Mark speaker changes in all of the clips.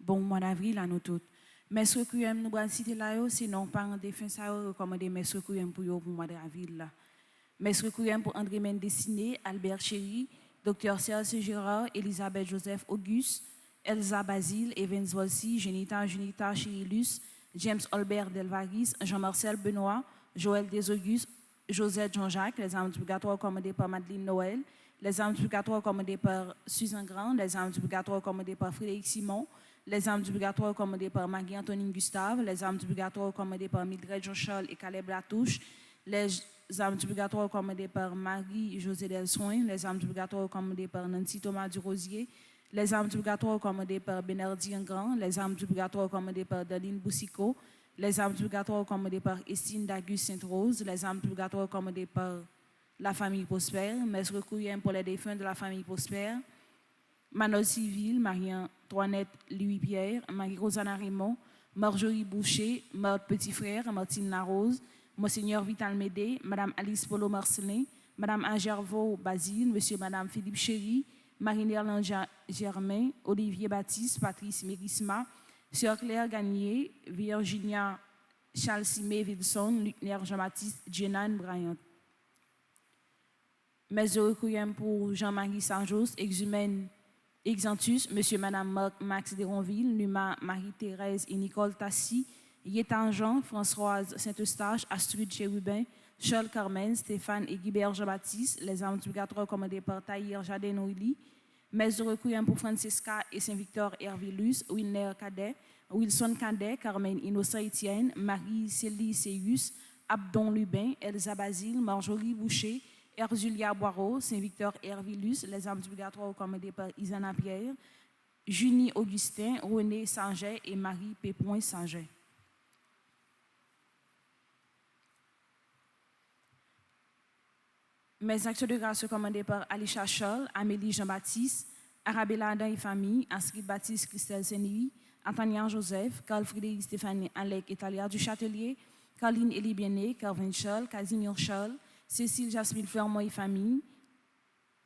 Speaker 1: Bon mois d'avril à nous toutes. Mes requiem nous allons citer là, sinon par un défunt, ça recommander mes requiem pour le mois d'avril là. Mes requiem pour André Mendesiné, Albert Chéry, Dr Serge Gérard, Elisabeth Joseph Auguste, Elsa Basile, Evans Volsi, Junita Chirilus, James Albert Delvaris, Jean-Marcel Benoît, Joël Desauguste, Josette Jean-Jacques, les armes du purgatoire commandées par Madeleine Noël, les armes du purgatoire commandées par Suzanne Grand, les armes du purgatoire commandées par Frédéric Simon, les armes du purgatoire commandées par Marie-Antonine Gustave, les armes du purgatoire commandées par Mildred Jean-Charles et Caleb Latouche, les armes du purgatoire commandées par Marie-Josée Delsoin, les armes du purgatoire commandées par Nancy Thomas Durosier, les armes du purgatoire commandées par Bénardien Grand, les armes du purgatoire commandées par Daline Boussico, les armes du purgatoire commandées par Estine Dagus Sainte-Rose, les armes du purgatoire commandées par la famille Prospère, mes requiem pour les défunts de la famille Prospère, Manol Civil, Marie-Antoinette Louis-Pierre, Marie-Rosanna Raymond, Marjorie Boucher, Marthe Petit-Frère, Martine Larose, Monseigneur Vital Médé, Madame Alice Polo Marcelin, Madame Agervaux Basile, Monsieur Madame Philippe Chéry, Marie-Nerland Germain, Olivier Baptiste, Patrice Mérisma, Sœur Claire Gagnier, Virginia Charles-Simé Wilson, Luc-Ner Jean-Baptiste, Jenan Bryant. Mes requiem pour Jean-Marie Sarjos, Exumène Exantus, Monsieur Madame Max Deronville, Numa Marie-Thérèse et Nicole Tassi, Yétan Jean, Françoise Saint-Eustache, Astrid Chérubin, Charles Carmen, Stéphane et Guibert Jean-Baptiste, les armes du purgatoire commandées par Taïr Jadin Oili, mes requiem pour Francesca et Saint-Victor Hervilus, Wilner Cadet, Wilson Cadet, Carmen Innocent Etienne, Marie-Célie Seyus, Abdon Lubin, Elsa Basile, Marjorie Boucher, Erzulia Boireau, Saint-Victor Hervilus, les armes du purgatoire commandées par Isana Pierre, Junie Augustin, René Sanger et Marie Pépoin Sanger. Mes actes de grâce commandés par Alicia Charles, Amélie Jean-Baptiste, Arabella Adam et famille, Astrid Baptiste Christelle Sénéry, Antonia Joseph, Carl Frédéric Stéphanie Alec et Talia du Châtelier, Caroline Elie Biené, Calvin Charles, Casimir Charles, Cécile Jasmine Fermont et famille,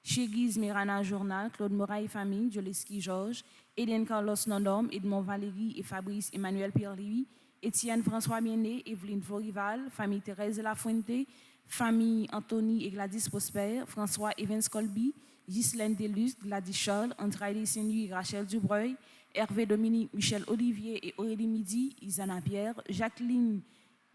Speaker 1: Chéguise Mirana Journal, Claude Morat et famille, Joleski Georges, Hélène Carlos Nondom, Edmond Valérie et Fabrice Emmanuel Pierre-Louis, Étienne François Biené, Evelyne Florival, famille Thérèse de la Fuente, famille Anthony et Gladys Prosper, François Evans Colby, Ghislaine Delus, Gladys Charles, André Saint-Louis, Rachel Dubreuil, Hervé Dominique, Michel Olivier et Aurélie Midi, Isana Pierre, Jacqueline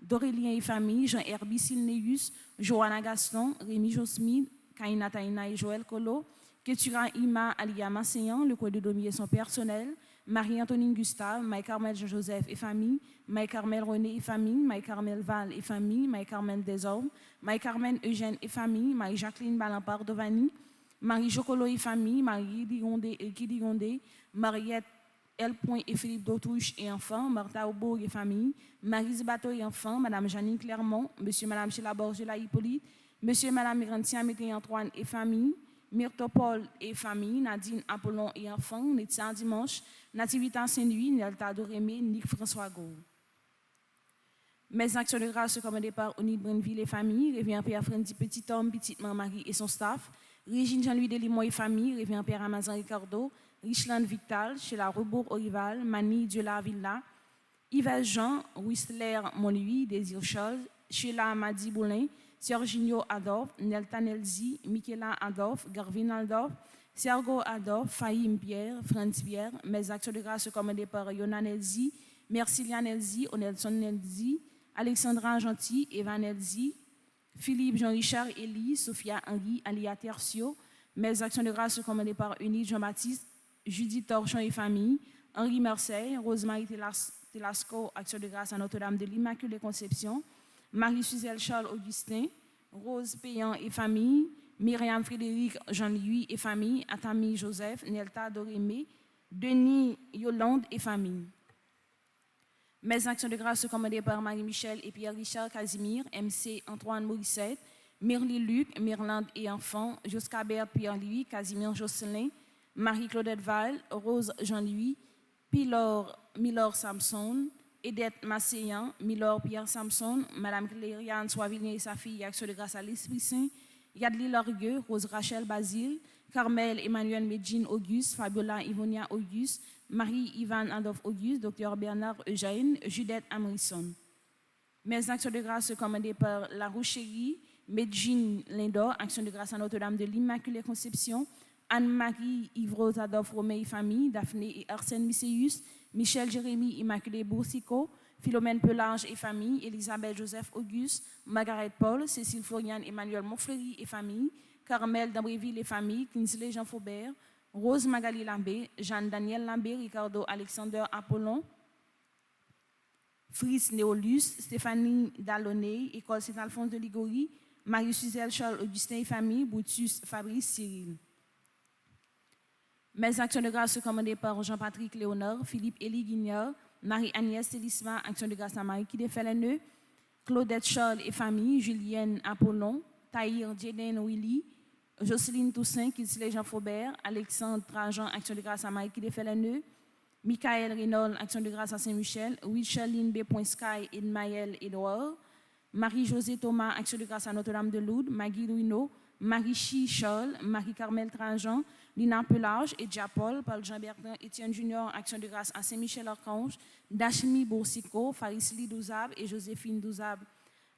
Speaker 1: Dorélien et famille, Jean-Herbie Silneus, Johanna Gaston, Rémi Josmine, Kaina Taina et Joël Colo, Ketura Ima Alia Masséan, le code de Domier son personnel, Marie-Antonine Gustave, Marie-Carmel Jean-Joseph et famille, Marie-Carmel René et famille, Marie-Carmel Val et famille, Marie-Carmel Desormes, Marie-Carmen Eugène et famille, Marie-Jacqueline Balampard Dovani, Marie-Jocolo et famille, Marie-Ligondé et Kiligondé, Mariette L. et Philippe Dautouche et enfants, Martha Aubourg et famille, Marise Bateau et enfants, Madame Janine Clermont, Monsieur et Madame Sheila Borgela Hippolyte, Monsieur et Madame Mirantia Mété Antoine et famille, Myrtopole et famille, Nadine Apollon et enfants, Netia Dimanche, Nativita Saint-Louis, Nelta Dorémé, Nick François Gau. Mes actions de grâce commandées par Onid Brenville et famille, Révérend Père Frendi Petit Homme, Petite Marie et son staff, Régine Jean-Louis Delimont et famille, Révérend Père Amazon Ricardo, Richland Victal, chez la Rebourg Orival, Mani Diola Villa, Yves Jean, Whistler Monui, Désir Charles, Sheila Amadi Boulin, Serginio Adolphe, Nelta Nelzi, Michaela Adolphe, Garvin Adolphe, Sergo Adolphe, Fahim Pierre, Franz Pierre, mes actions de grâce commandées par Yona Nelzi, Mercilia Nelzi, Onelson Nelzi, Alexandra Gentil, Eva Nelzi, Philippe Jean-Richard Elie, Sophia Henry, Alia Tercio, mes actions de grâce commandées par Eunice Jean-Baptiste, Judith Torchon et famille, Henri Marseille, Rosemary Telasco, action de grâce à Notre-Dame de l'Immaculée Conception, Marie-Suzelle Charles Augustin, Rose Payan et famille, Myriam Frédéric Jean-Louis et famille, Atami Joseph, Nelta Dorémé, Denis Yolande et famille. Mes actions de grâce commandées par Marie-Michel et Pierre-Richard Casimir, MC Antoine Morissette, Mirly Luc, Mirlande et enfants, Joscabert Pierre-Louis, Casimir Jocelyn, Marie-Claudette Val, Rose Jean-Louis, Milor Samson, Edette Masséan, Milor Pierre Samson, Madame Clériane Soivigny et sa fille, action de grâce à l'Esprit Saint, Yadli Lorgueux, Rose Rachel Basile, Carmel Emmanuel Medjine Auguste, Fabiola Ivonia Auguste, Marie-Yvan Adolphe Auguste, Dr Bernard Eugène, Judith Amrison. Mes actions de grâce commandées par La Roucherie, Medjine Lindor, action de grâce à Notre-Dame de l'Immaculée Conception, Anne-Marie Yvrose Adolphe Romé et famille, Daphné et Arsène Misséus, Michel Jérémy Immaculée Boursicot, Philomène Pelage et famille, Elisabeth Joseph Auguste, Margaret Paul, Cécile Florian Emmanuel Montfleury et famille, Carmel d'Ambréville et famille, Kinsley Jean Faubert, Rose Magali Lambé, Jeanne-Daniel Lambé, Ricardo Alexander Apollon, Fritz Néolus, Stéphanie Dallonné, École Saint-Alphonse de Ligorie, Marie-Suzelle Charles Augustin et famille, Brutus Fabrice Cyril. Mes actions de grâce commandées par Jean-Patrick Léonard, Philippe Élie Guignard, Marie-Agnès Télisma, action de grâce à Marie qui défait les nœuds, Claudette Charles et famille, Julienne Apollon, Tahir Jeden Willy, Jocelyne Toussaint, Kinsley Jean Faubert, Alexandre Trajan, action de grâce à Marie qui défait les nœuds, Michael Renaud, action de grâce à Saint-Michel, Wicheline B. Sky et Maël Edouard, Marie-Josée Thomas, action de grâce à Notre-Dame de Lourdes, Maggie Ruino, Marie-Chi Charles, Marie-Carmel Trajan, Lina Pelage et Diapol, Paul Jean-Bertrand, Étienne Junior, action de grâce à Saint-Michel-Archange, Dachmi Boursico, Farisli Douzab et Joséphine Douzab.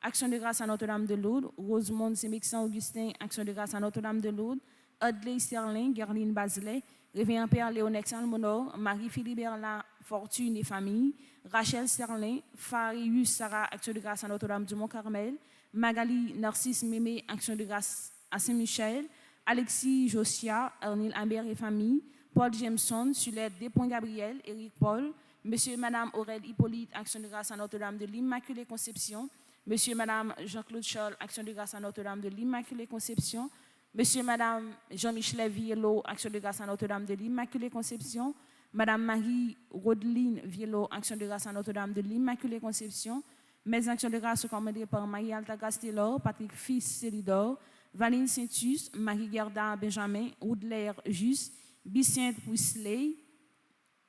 Speaker 1: Action de grâce à Notre-Dame de Lourdes, Rosemonde Sémixan Augustin, action de grâce à Notre-Dame de Lourdes, Audley Sterling, Gerline Baselet, Révérend Père Léonex Almonor, Marie-Philippe Berla Fortune et famille, Rachel Sterling, Farius Sarah, action de grâce à Notre-Dame du Mont-Carmel, Magali Narcisse Mémé, action de grâce à Saint-Michel, Alexis Josia, Ernil Ambert et famille, Paul Jameson, Sulette Despont-Gabriel, Éric Paul, Monsieur et Madame Aurel Hippolyte, action de grâce à Notre-Dame de l'Immaculée Conception, Monsieur et Madame Jean-Claude Charles, action de grâce à Notre-Dame de l'Immaculée Conception, Monsieur et Madame Jean-Michel Viello, action de grâce à Notre-Dame de l'Immaculée Conception, Madame Marie Rodeline Viello, action de grâce à Notre-Dame de l'Immaculée Conception, mes actions de grâce commandées par Marie-Alta Castellor, Patrick Fils Célidor, Valérie Saintus, Marie Gerda Benjamin, Oudler Jus, Bicente Pousley,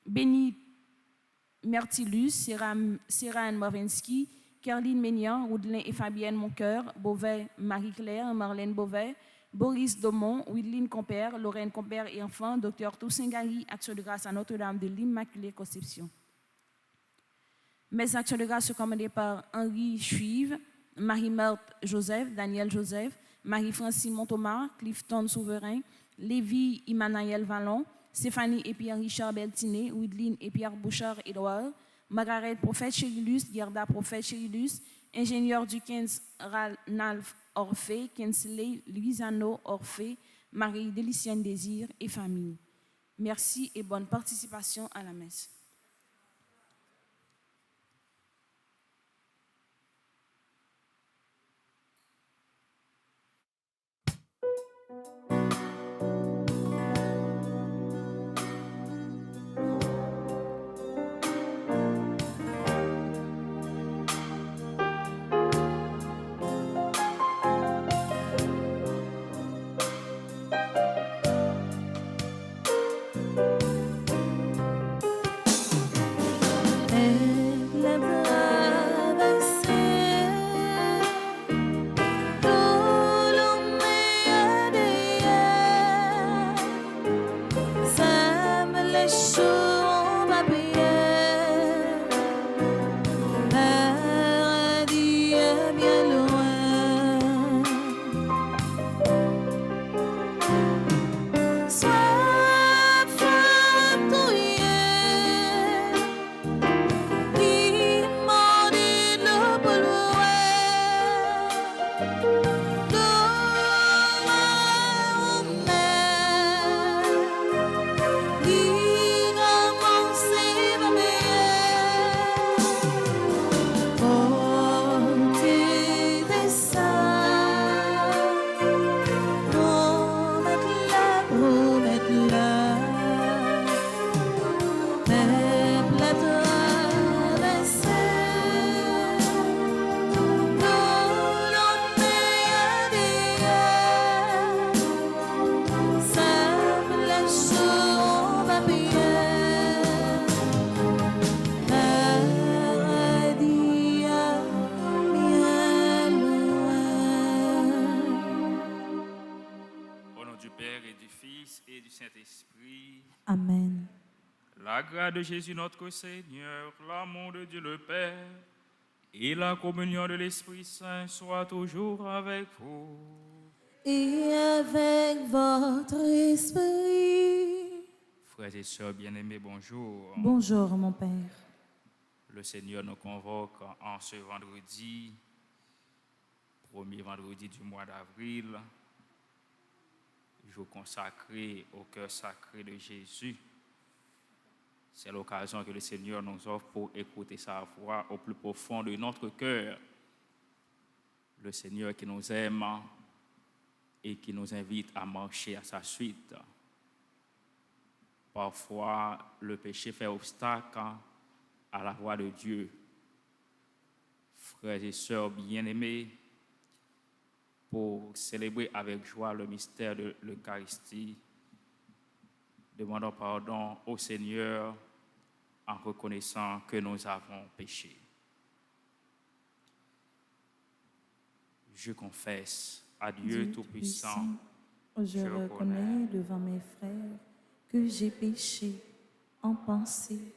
Speaker 1: Béni Mertilus, Serane Marvinsky, Kerline Ménian, Oudlin et Fabienne Moncoeur, Beauvais Marie-Claire, Marlène Beauvais, Boris Domont, Willine Compère, Lorraine Compère et enfants, Dr Toussaint Gary, action de grâce à Notre-Dame de l'Immaculée Conception. Mes actions de grâce sont commandées par Henri Chuive, Marie-Marthe Joseph, Daniel Joseph, Marie-Francine Montomar, Clifton Souverain, Lévi Emmanuel Vallon, Stéphanie et Pierre-Richard Beltiné, Widline et Pierre Bouchard-Édouard, Margaret Prophète Chérilus, Gerda Prophète Chérilus, ingénieur du 15 Ranalph Orphée, Kinsley Luisano Orphée, Marie Délicienne Désir et famille. Merci et bonne participation à la messe.
Speaker 2: Sois Saint-Esprit.
Speaker 3: Amen.
Speaker 2: La grâce de Jésus notre Seigneur, l'amour de Dieu le Père et la communion de l'Esprit Saint soient toujours avec vous.
Speaker 3: Et avec votre esprit.
Speaker 2: Frères et sœurs bien-aimés, bonjour.
Speaker 3: Bonjour, mon Père.
Speaker 2: Le Seigneur nous convoque en ce vendredi, premier vendredi du mois d'avril, jour consacré au cœur sacré de Jésus. C'est l'occasion que le Seigneur nous offre pour écouter sa voix au plus profond de notre cœur. Le Seigneur qui nous aime et qui nous invite à marcher à sa suite. Parfois, le péché fait obstacle à la voix de Dieu. Frères et sœurs bien-aimés, pour célébrer avec joie le mystère de l'Eucharistie, demandons pardon au Seigneur en reconnaissant que nous avons péché. Je confesse à Dieu Tout-Puissant,
Speaker 3: je reconnais devant mes frères que j'ai péché en pensée,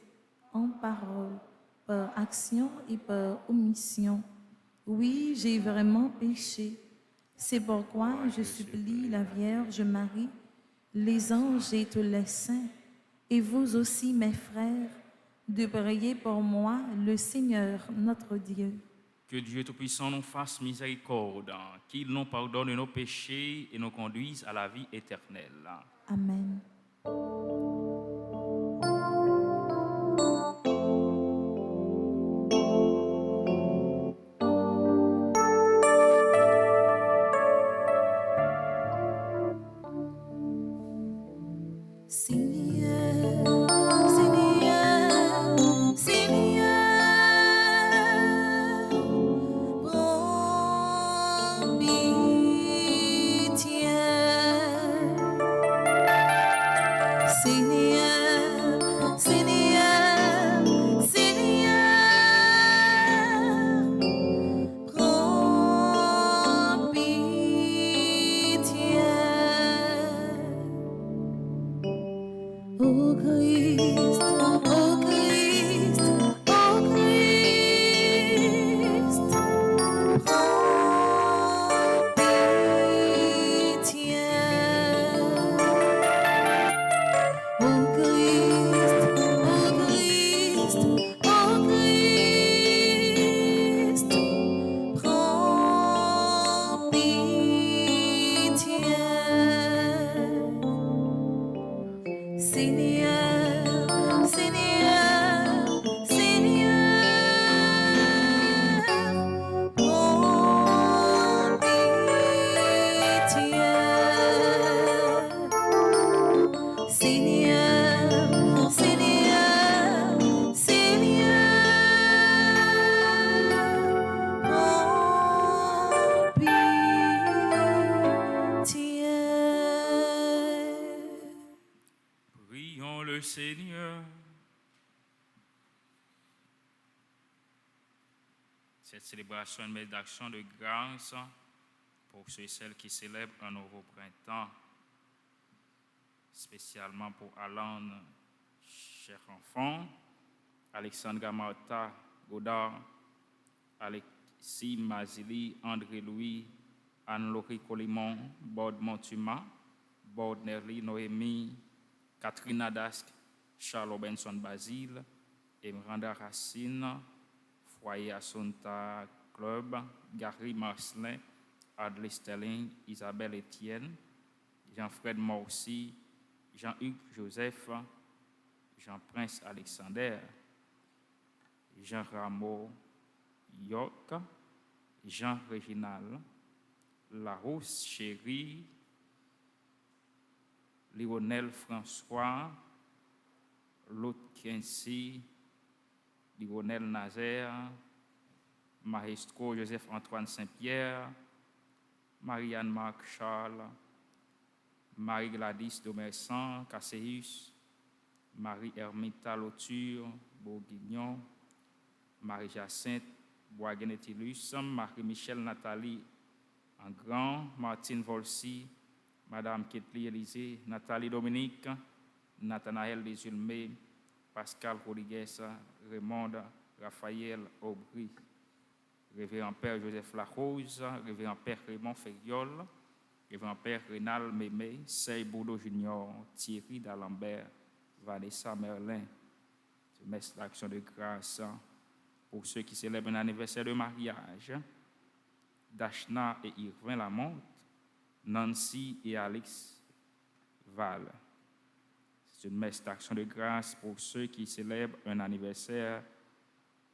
Speaker 3: en parole, par action et par omission. Oui, j'ai vraiment péché. C'est pourquoi je supplie la Vierge Marie, les anges et tous les saints, et vous aussi, mes frères, de prier pour moi, le Seigneur, notre Dieu.
Speaker 2: que Dieu Tout-Puissant nous fasse miséricorde, qu'il nous pardonne nos péchés et nous conduise à la vie éternelle.
Speaker 3: Amen. Ô Christ, ô Christ, ô Christ, prends pitié. Ô Christ, ô Christ, ô Christ, prends pitié. Seigneur, Seigneur, Seigneur, prends pitié. Seigneur, Seigneur, Seigneur, prends pitié.
Speaker 2: Prions le Seigneur. Cette célébration est une d'action de grâce pour ceux et celles qui célèbrent un nouveau printemps, spécialement pour Alan, cher enfant, Alexandra Martha Godard, Alexis Mazili, André Louis, Anne-Laurie Colimon, Bord Montuma, Bord Nerly Noémie, Catherine Adask, Charles Benson Basile, Miranda Racine, Foyer Assunta Club, Gary Marcelin, Adley Sterling, Isabelle Etienne, Jean-Fred Morsi, Jean-Hugues Joseph, Jean-Prince Alexander, Jean Rameau York, Jean Réginal, Larousse Chéri, Lionel François, Lot Kinsey, Lionel Nazaire, Maestro Joseph-Antoine Saint-Pierre, Marianne Marc Charles, Marie-Gladys Domersan, Casséus, Marie-Hermita Lauture, Bourguignon, Marie-Jacinthe, Boisguenetilus, Marie-Michel Nathalie Engrand, Martine Volsi, Madame Ketli Élysée, Nathalie Dominique, Nathanaël Desulmé, Pascal Rodriguez, Raymond Raphaël Aubry, Révérend Père Joseph Larose, Révérend Père Raymond Ferriol, Révérend Père Rénal Mémé, Sey Bourdeau Junior, Thierry D'Alembert, Vanessa Merlin. Je mets l'action de grâce pour ceux qui célèbrent un anniversaire de mariage, Dashna et Irvin Lamont, Nancy et Alex Val. C'est une messe d'action de grâce pour ceux qui célèbrent un anniversaire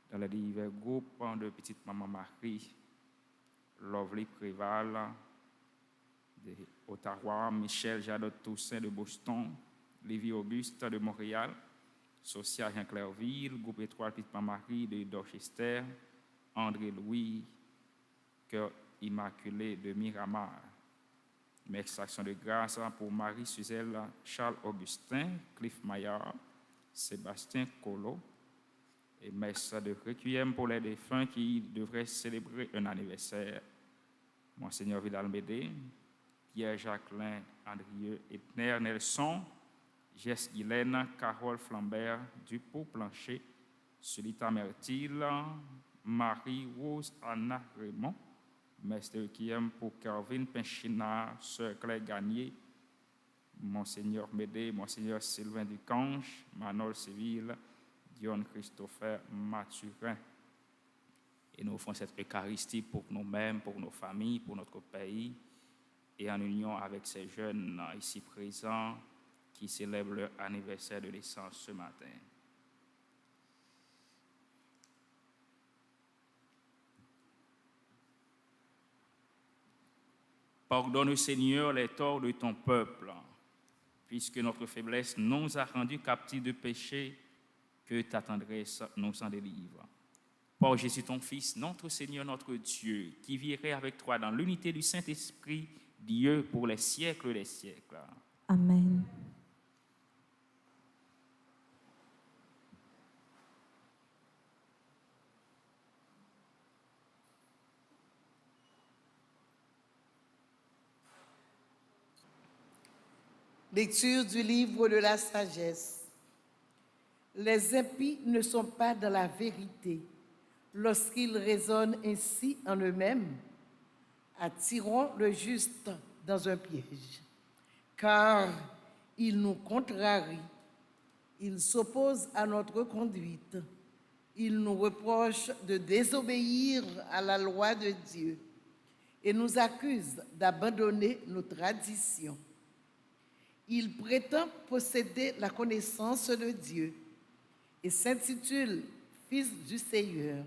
Speaker 2: dans les divers groupes de Petite Maman Marie, Lovely Préval de Ottawa, Michel Jadot Toussaint de Boston, Lévi Auguste de Montréal, Socia Jean Clairville, Groupe Étoile Petite Maman Marie de Dorchester, André Louis, Cœur Immaculé de Miramar. Messe action de grâce pour Marie Suzelle Charles Augustin, Cliff Maillard, Sébastien Collot, et messe de requiem pour les défunts qui devraient célébrer un anniversaire. Monseigneur Vidal-Médé, Pierre Jacquelin, Andrieux, Etner Nelson, Jess Guylaine, Carole Flambert, Dupont Plancher, Sulita Mertil, Marie-Rose Anna Raymond, messe de requiem pour Calvin Pinchina, Sœur Claire Gagné, Monseigneur Médé, Monseigneur Sylvain Ducange, Manol Séville, Dion Christopher Mathurin. Et nous offrons cette Eucharistie pour nous-mêmes, pour nos familles, pour notre pays, et en union avec ces jeunes ici présents qui célèbrent leur anniversaire de naissance ce matin. Pardonne, Seigneur, les torts de ton peuple, puisque notre faiblesse nous a rendus captifs de péché, que ta tendresse nous en délivre. Par Jésus, ton Fils, notre Seigneur, notre Dieu, qui virait avec toi dans l'unité du Saint-Esprit, Dieu pour les siècles des siècles.
Speaker 3: Amen.
Speaker 4: Lecture du livre de la sagesse. Les impies ne sont pas dans la vérité lorsqu'ils raisonnent ainsi en eux-mêmes. Attirons le juste dans un piège, car il nous contrarie, il s'oppose à notre conduite, il nous reproche de désobéir à la loi de Dieu et nous accuse d'abandonner nos traditions. Il prétend posséder la connaissance de Dieu et s'intitule Fils du Seigneur.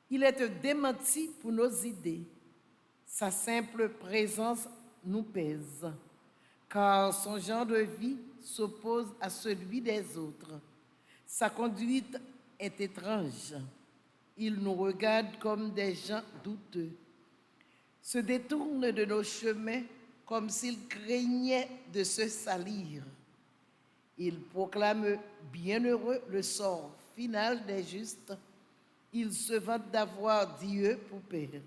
Speaker 4: Il est démenti pour nos idées. Sa simple présence nous pèse, car son genre de vie s'oppose à celui des autres. Sa conduite est étrange. Il nous regarde comme des gens douteux, se détourne de nos chemins comme s'il craignait de se salir. Il proclame bienheureux le sort final des justes. Il se vante d'avoir Dieu pour père.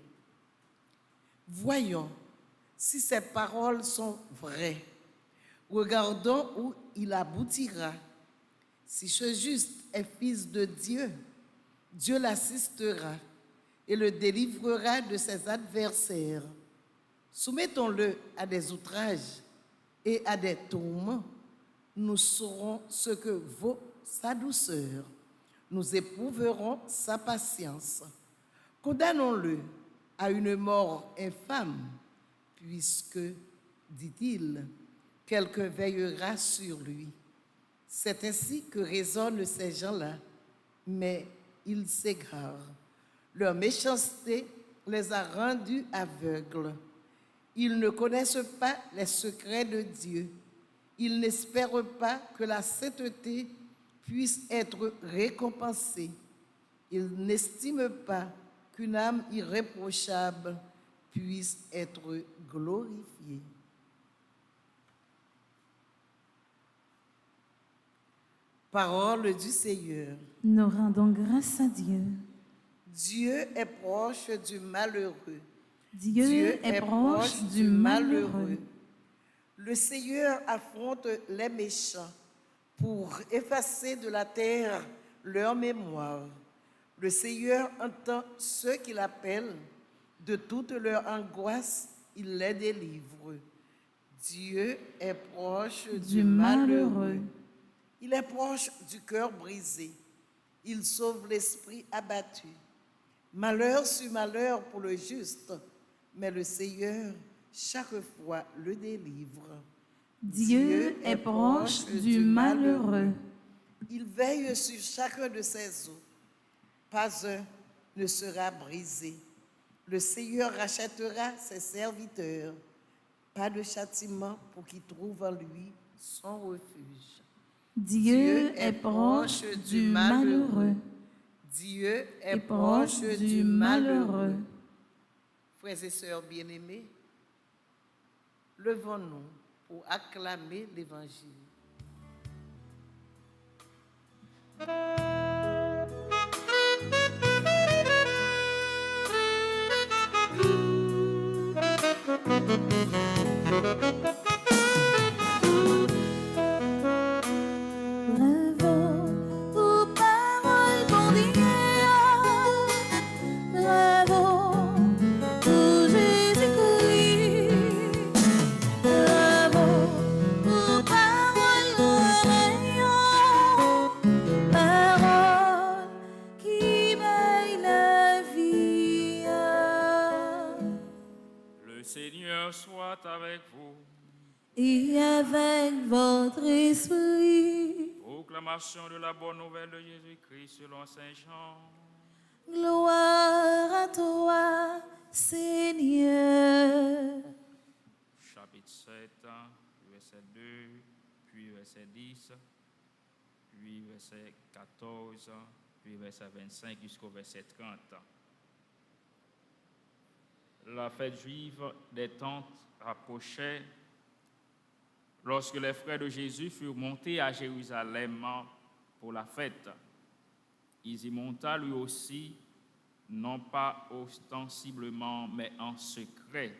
Speaker 4: Voyons si ces paroles sont vraies. Regardons où il aboutira. Si ce juste est fils de Dieu, Dieu l'assistera et le délivrera de ses adversaires. Soumettons-le à des outrages et à des tourments. Nous saurons ce que vaut sa douceur. Nous éprouverons sa patience. Condamnons-le à une mort infâme, puisque, dit-il, quelqu'un veillera sur lui. C'est ainsi que raisonnent ces gens-là, mais ils s'égarent. Leur méchanceté les a rendus aveugles. Ils ne connaissent pas les secrets de Dieu. Ils n'espèrent pas que la sainteté puisse être récompensée. Ils n'estiment pas qu'une âme irréprochable puisse être glorifiée. Parole du Seigneur.
Speaker 3: Nous rendons grâce à Dieu.
Speaker 4: Dieu est proche du malheureux.
Speaker 3: Dieu est proche du malheureux.
Speaker 4: Le Seigneur affronte les méchants pour effacer de la terre leur mémoire. Le Seigneur entend ceux qui l'appellent. De toute leur angoisse, il les délivre. Dieu est proche du malheureux. Il est proche du cœur brisé. Il sauve l'esprit abattu. Malheur sur malheur pour le juste, mais le Seigneur, chaque fois, le délivre.
Speaker 3: Dieu est proche du malheureux.
Speaker 4: Il veille sur chacun de ses os. Pas un ne sera brisé. Le Seigneur rachètera ses serviteurs. Pas de châtiment pour qui trouve en lui son refuge.
Speaker 3: Dieu est proche du malheureux.
Speaker 4: Dieu est
Speaker 3: Et proche du malheureux.
Speaker 4: Frères et sœurs bien-aimés, levons-nous pour acclamer l'Évangile.
Speaker 3: Bravo aux paroles bon Dieu. Bravo pour Jésus-Christ. Bravo aux paroles rayons. Paroles qui veillent la vie.
Speaker 2: Le Seigneur soit avec vous.
Speaker 3: Et avec votre esprit.
Speaker 2: Proclamation de la bonne nouvelle de Jésus-Christ selon Saint Jean.
Speaker 3: Gloire à toi, Seigneur.
Speaker 2: Chapitre 7, verset 2, puis verset 10, puis verset 14, puis verset 25 jusqu'au verset 30. La fête juive des tentes approchait. Lorsque les frères de Jésus furent montés à Jérusalem pour la fête, ils y monta lui aussi, non pas ostensiblement, mais en secret.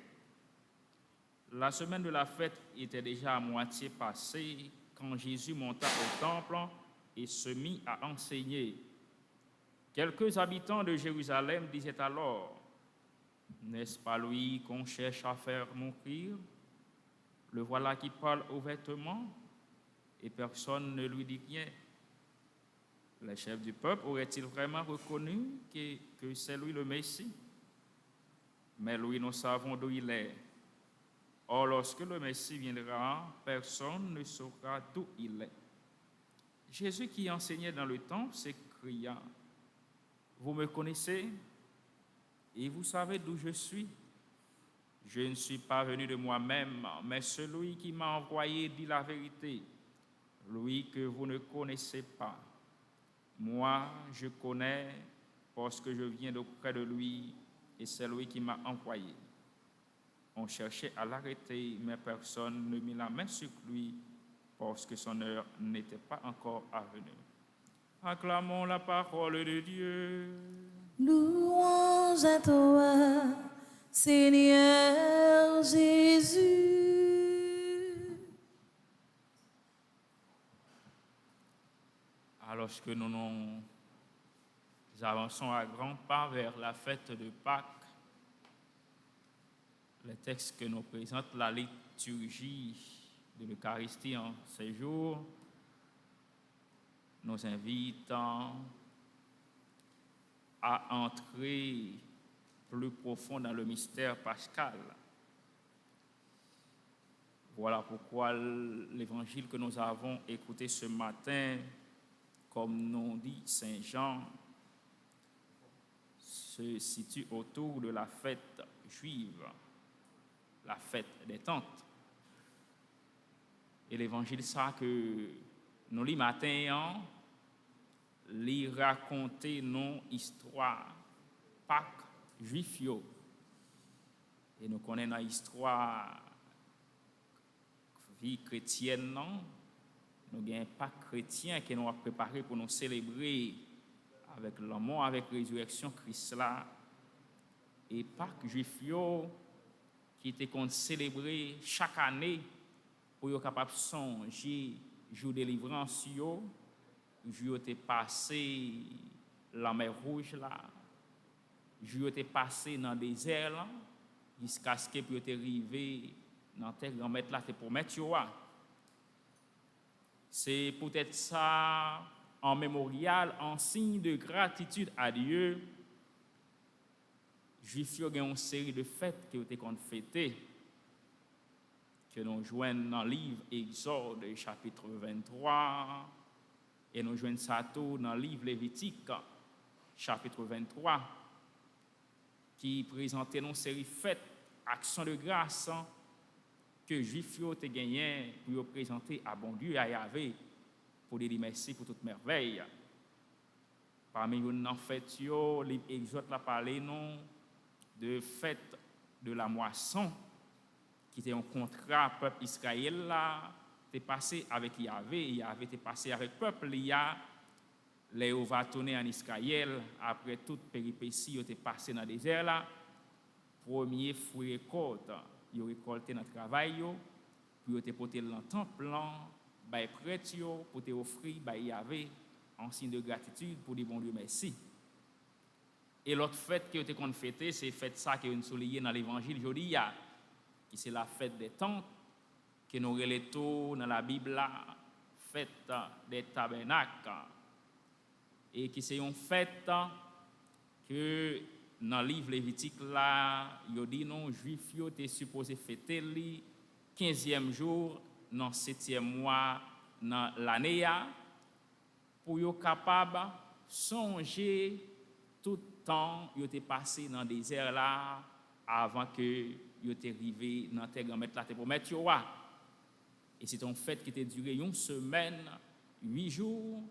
Speaker 2: La semaine de la fête était déjà à moitié passée quand Jésus monta au temple et se mit à enseigner. Quelques habitants de Jérusalem disaient alors, « N'est-ce pas lui qu'on cherche à faire mourir? Le voilà qui parle ouvertement et personne ne lui dit rien. » Les chefs du peuple auraient-ils vraiment reconnu que c'est lui le Messie? Mais lui, nous savons d'où il est. Or, lorsque le Messie viendra, personne ne saura d'où il est. Jésus qui enseignait dans le temple s'écria, « Vous me connaissez et vous savez d'où je suis. Je ne suis pas venu de moi-même, mais celui qui m'a envoyé dit la vérité, lui que vous ne connaissez pas. Moi, je connais parce que je viens d'auprès de lui et c'est lui qui m'a envoyé. » On cherchait à l'arrêter, mais personne ne mit la main sur lui parce que son heure n'était pas encore venue. Acclamons la parole de Dieu.
Speaker 3: Louange à toi, Seigneur Jésus.
Speaker 2: Alors que nous avançons à grands pas vers la fête de Pâques, les textes que nous présente la liturgie de l'Eucharistie en ces jours nous invitent à entrer plus profond dans le mystère pascal. Voilà pourquoi l'évangile que nous avons écouté ce matin, comme nous dit Saint Jean, se situe autour de la fête juive, la fête des tentes. Et l'évangile, ça que nous lis matin, lui raconter nos histoires, Pâques juif. Et nous connaissons l'histoire vie chrétienne, non? Nous avons un Pâques chrétien que nous avons préparé pour nous célébrer avec la mort, avec la résurrection Christ là. Et Pâques juif qui était célébré chaque année pour être capable de songer jour de délivrance, jour te passé la mer Rouge là, jour te passé dans le désert là, jusqu'à ce que vous arrivé dans la terre grand-mère là, te promettre. C'est peut-être ça, en mémorial, en signe de gratitude à Dieu, Juifs ont une série de fêtes qui ont été fêtées, que nous joignons dans le livre Exode, chapitre 23, et nous joignons ça tout dans le livre Lévitique, chapitre 23, qui présentait une série de fêtes, actions de grâce, que les Juifs ont gagné pour présenter à bon Dieu, à Yahvé, pour lui dire merci pour toute merveille. Parmi les fêtes, l'Exode a parlé de fête de la moisson, qui était un contrat peuple Israël là, t'es passé avec Yahvé, Yahvé t'es passé avec peuple, les va tourner en Israël après toute péripétie, t'es passé dans le désert là, premier fruit récolte, ils récolté dans le travail, puis ils porté dans le temple, by prêtre pour te offrir by Yahvé en signe de gratitude pour dire bon Dieu merci. Et l'autre fête qui était fêtée, c'est fête ça qui est soulignée dans l'évangile aujourd'hui, qui c'est la fête des tentes, que nous relatons dans la Bible, fête des tabernacles, et qui c'est une fête que dans le livre Lévitique là, il dit non, Juifs étaient supposés fêter le 15e jour dans le 7e mois dans l'année pour être capable de songer tout le temps qu'ils étaient passé dans le désert là avant que ils étaient arrivés dans la terre grand-mère là pour mettre. Et c'est une fête qui était durée une semaine, 8 jours.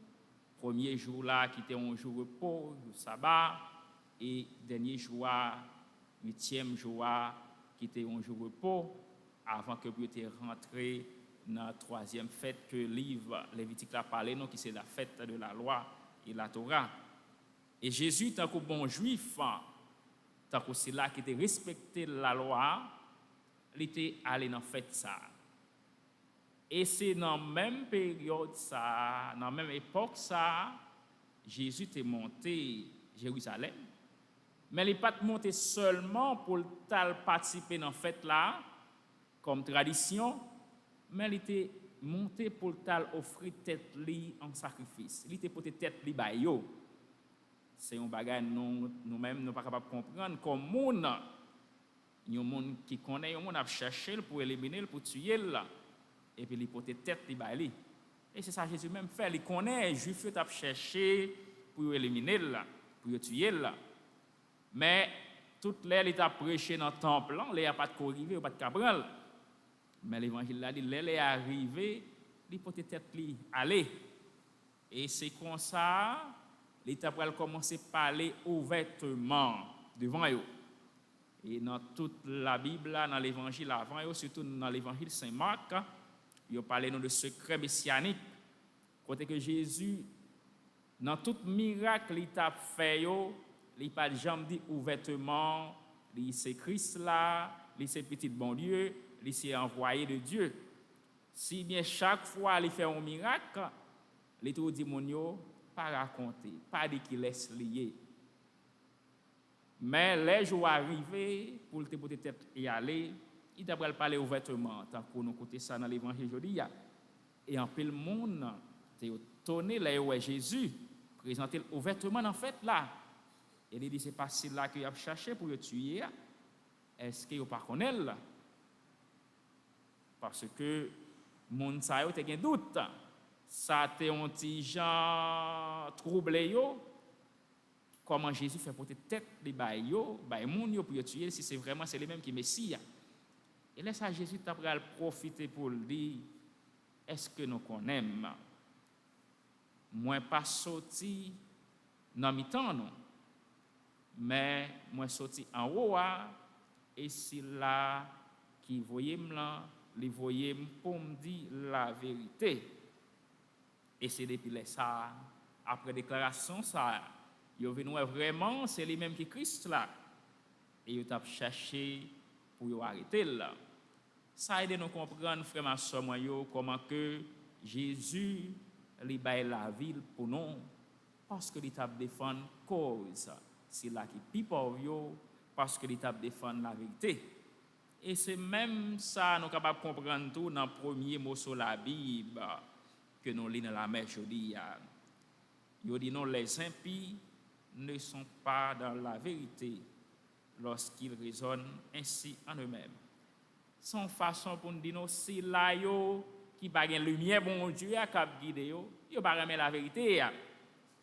Speaker 2: Premier jour là qui était un jour repos, le sabbat, et dernier jour, 8e jour qui était un jour repos avant que vous étiez rentré dans la 3e fête que le livre Lévitique a parlé, qui c'est la fête de la loi et la Torah. Et Jésus, tant que bon juif, tant que c'est là qui était respecté la loi, il était allé dans la fête ça. Et c'est dans la même période ça, dans la même époque ça, Jésus est monté à Jérusalem. Mais il n'est pas monté seulement pour participer dans la fête là, comme tradition, mais il était monté pour offrir tête li en sacrifice. Il était pour tête li ba yo. C'est un bagage nous-mêmes nous pas capable comprendre comme monde. Il y a un monde qui connaît, un monde a cherché pour éliminer, pour tuer là, et puis il porter tête li ba li. Et c'est ça Jésus même fait. Il connaît les Juifs a cherché pour éliminer là, pour tuer là. Mais toute l'air il a prêché dans le temple, il n'y a pas de corrivé, pas de cabral. Mais l'évangile là dit, l'air est arrivé, il porter tête li aller. Et c'est comme ça, l'État va commencer à parler ouvertement devant eux. Et dans toute la Bible, dans l'évangile avant, surtout dans l'évangile Saint-Marc, il a parlé de secret messianique. Côté que Jésus, dans tout miracle qu'il a fait, il n'a pas jamais dit ouvertement, c'est Christ là, c'est petit bon Dieu, c'est envoyé de Dieu. Si bien chaque fois il fait un miracle, il dit mon yo, pas raconter, pas dire qu'il laisse lier. Mais les jours arrivés, pour te peut-être y aller, il devrait parler ouvertement, tant qu'on nous écoute ça dans l'évangile aujourd'hui. Et en peu le monde, t'es étonné là où Jésus présenté ouvertement en fait là. Et il dit c'est pas si là qu'il a cherché pour le tuer. Est-ce qu'il pas connaît là? Parce que monde ça yo te gen doute. Ça te un petit gens troublé yo. Comment Jésus fait porter tête les bail yo, bail moun yo pour le tuer si c'est vraiment c'est lui même qui Messie. Et là ça Jésus t'a pral profiter pour le dire est-ce que nous connaissons moi pas sorti dans mi-temps non mais moi sorti en haut et c'est là qui voyait là les voyait pour me dire la vérité et c'est depuis là ça après déclaration ça il venu vraiment c'est lui même qui Christ là et il t'a cherché pour arrêter là Ça aide nous comprendre, frère ma soeur, comment que Jésus lui baille la ville pour nous, parce que l'État défend cause. C'est là qui pis pour yo, parce que l'État défend la vérité. Et c'est même ça nous capable de comprendre tout dans le premier mot sur la Bible que nous lisons dans la messe aujourd'hui. Il dit non, les impies ne sont pas dans la vérité lorsqu'ils raisonnent ainsi en eux-mêmes. Son façon pour nous dire non, c'est là yo qui pas gain lumière bon Dieu a cap guider yo pas aimer la vérité,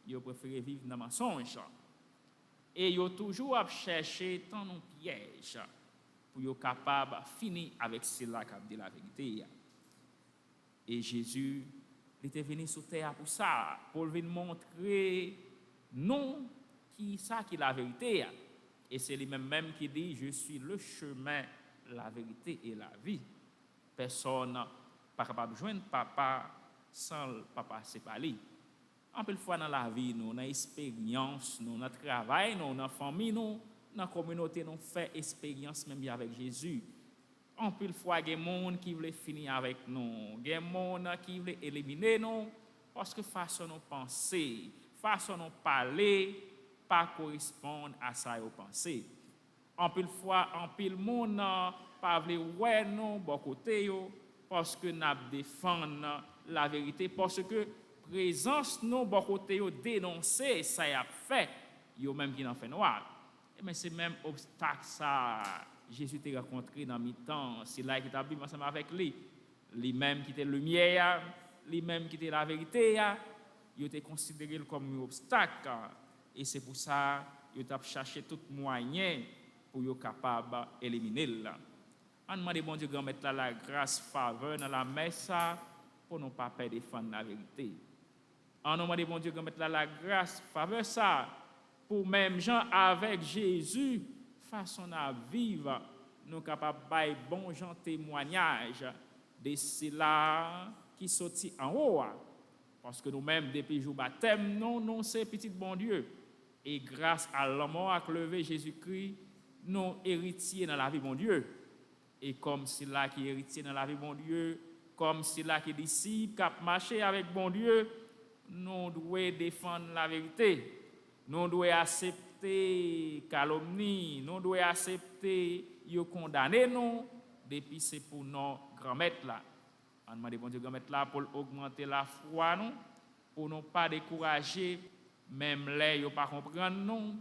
Speaker 2: yo préfère vivre dans mensonge. Et yo toujours à chercher tant un piège pour yo capable finir avec cela qui dit la vérité. Et Jésus il était venu sur terre pour ça, pour venir montrer non qui ça qui la vérité. Et c'est lui-même qui dit je suis le chemin, la vérité et la vie. Personne pas capable de joindre papa sans le papa c'est pas lui. En peu de fois dans la vie nous, dans l'expérience, nous, dans le travail, nous, dans la famille, nous, dans la communauté, nous faisons expérience même avec Jésus. En peu de fois, il y a des gens qui veulent finir avec nous, il y a des gens qui veulent éliminer nous, parce que façon nous penser, façon nous parler, pas correspondre à ça nous penser. En peu de fois, en peu de monde pas veut ouais nous bon côté yo, parce que nous défendons la vérité, parce que présence nous bon côté yo dénoncer ça y a fait, yo même qui n'en fait noir. Mais c'est même obstacle ça Jésus t'a rencontré dans mi-temps, c'est là qu'il t'a vu ensemble avec lui. Lui-même qui était lumière, lui-même qui était la vérité, il était considéré comme un obstacle. Et c'est pour ça qu'il a cherché tout moyen pour être capable d'éliminer. On demande bon Dieu de mettre la grâce, faveur dans la messe pour ne pas perdre défendre la vérité. On demande bon Dieu de mettre la grâce, faveur ça pour même gens avec Jésus. Façon à vivre, nous capables de faire bon gens témoignage de cela qui sortit en haut. Parce que nous-mêmes, depuis le jour baptême, nous c'est petit bon Dieu. Et grâce à la mort à levé Jésus-Christ, nous héritiers dans la vie bon Dieu. Et comme cela qui est héritier dans la vie bon Dieu, comme cela qui est disciple, qui a marché avec bon Dieu, nous devons défendre la vérité. Nous devons accepter calomnie, nous devons accepter yo condamner nous depuis c'est pour nos grand-maîtres là. On demande bon Dieu grand-maître là pour augmenter la foi nous, pour ne pas décourager même les yo pas comprendre nous,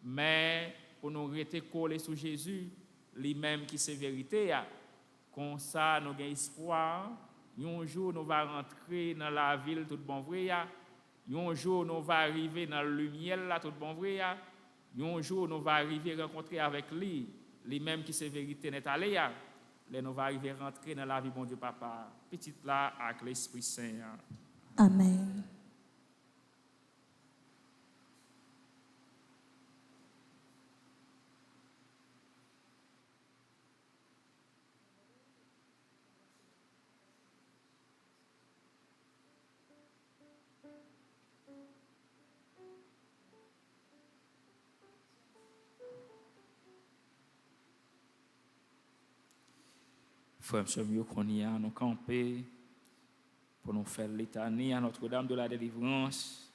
Speaker 2: mais pour nous rester collés sur Jésus, lui-même qui c'est vérité. Comme ça nous avons espoir, un jour nous va rentrer dans la ville tout bon vrai. Un jour nous va arriver dans la lumière là tout bon vrai. Un jour, nous va arriver à rencontrer avec lui, lui-même qui c'est vérité n'est allé. Là, nous va arriver à rentrer dans la vie, bon Dieu, Papa, petite là, avec l'Esprit Saint.
Speaker 3: Amen.
Speaker 2: Frère, mieux qu'on y a, nous camper pour nous faire l'étanie à Notre-Dame de la Délivrance.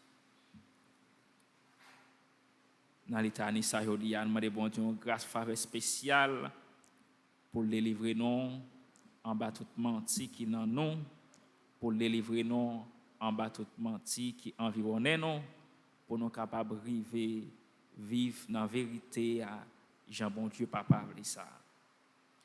Speaker 2: Dans l'étanie, ça, nous demandons bon Dieu une grâce faveur spéciale pour délivrer nous en bas tout menti qui dans nous, pour délivrer nous en bas tout menti qui environne nous, pour nous capables de vivre dans la vérité à Jean bon Dieu, Papa, ça.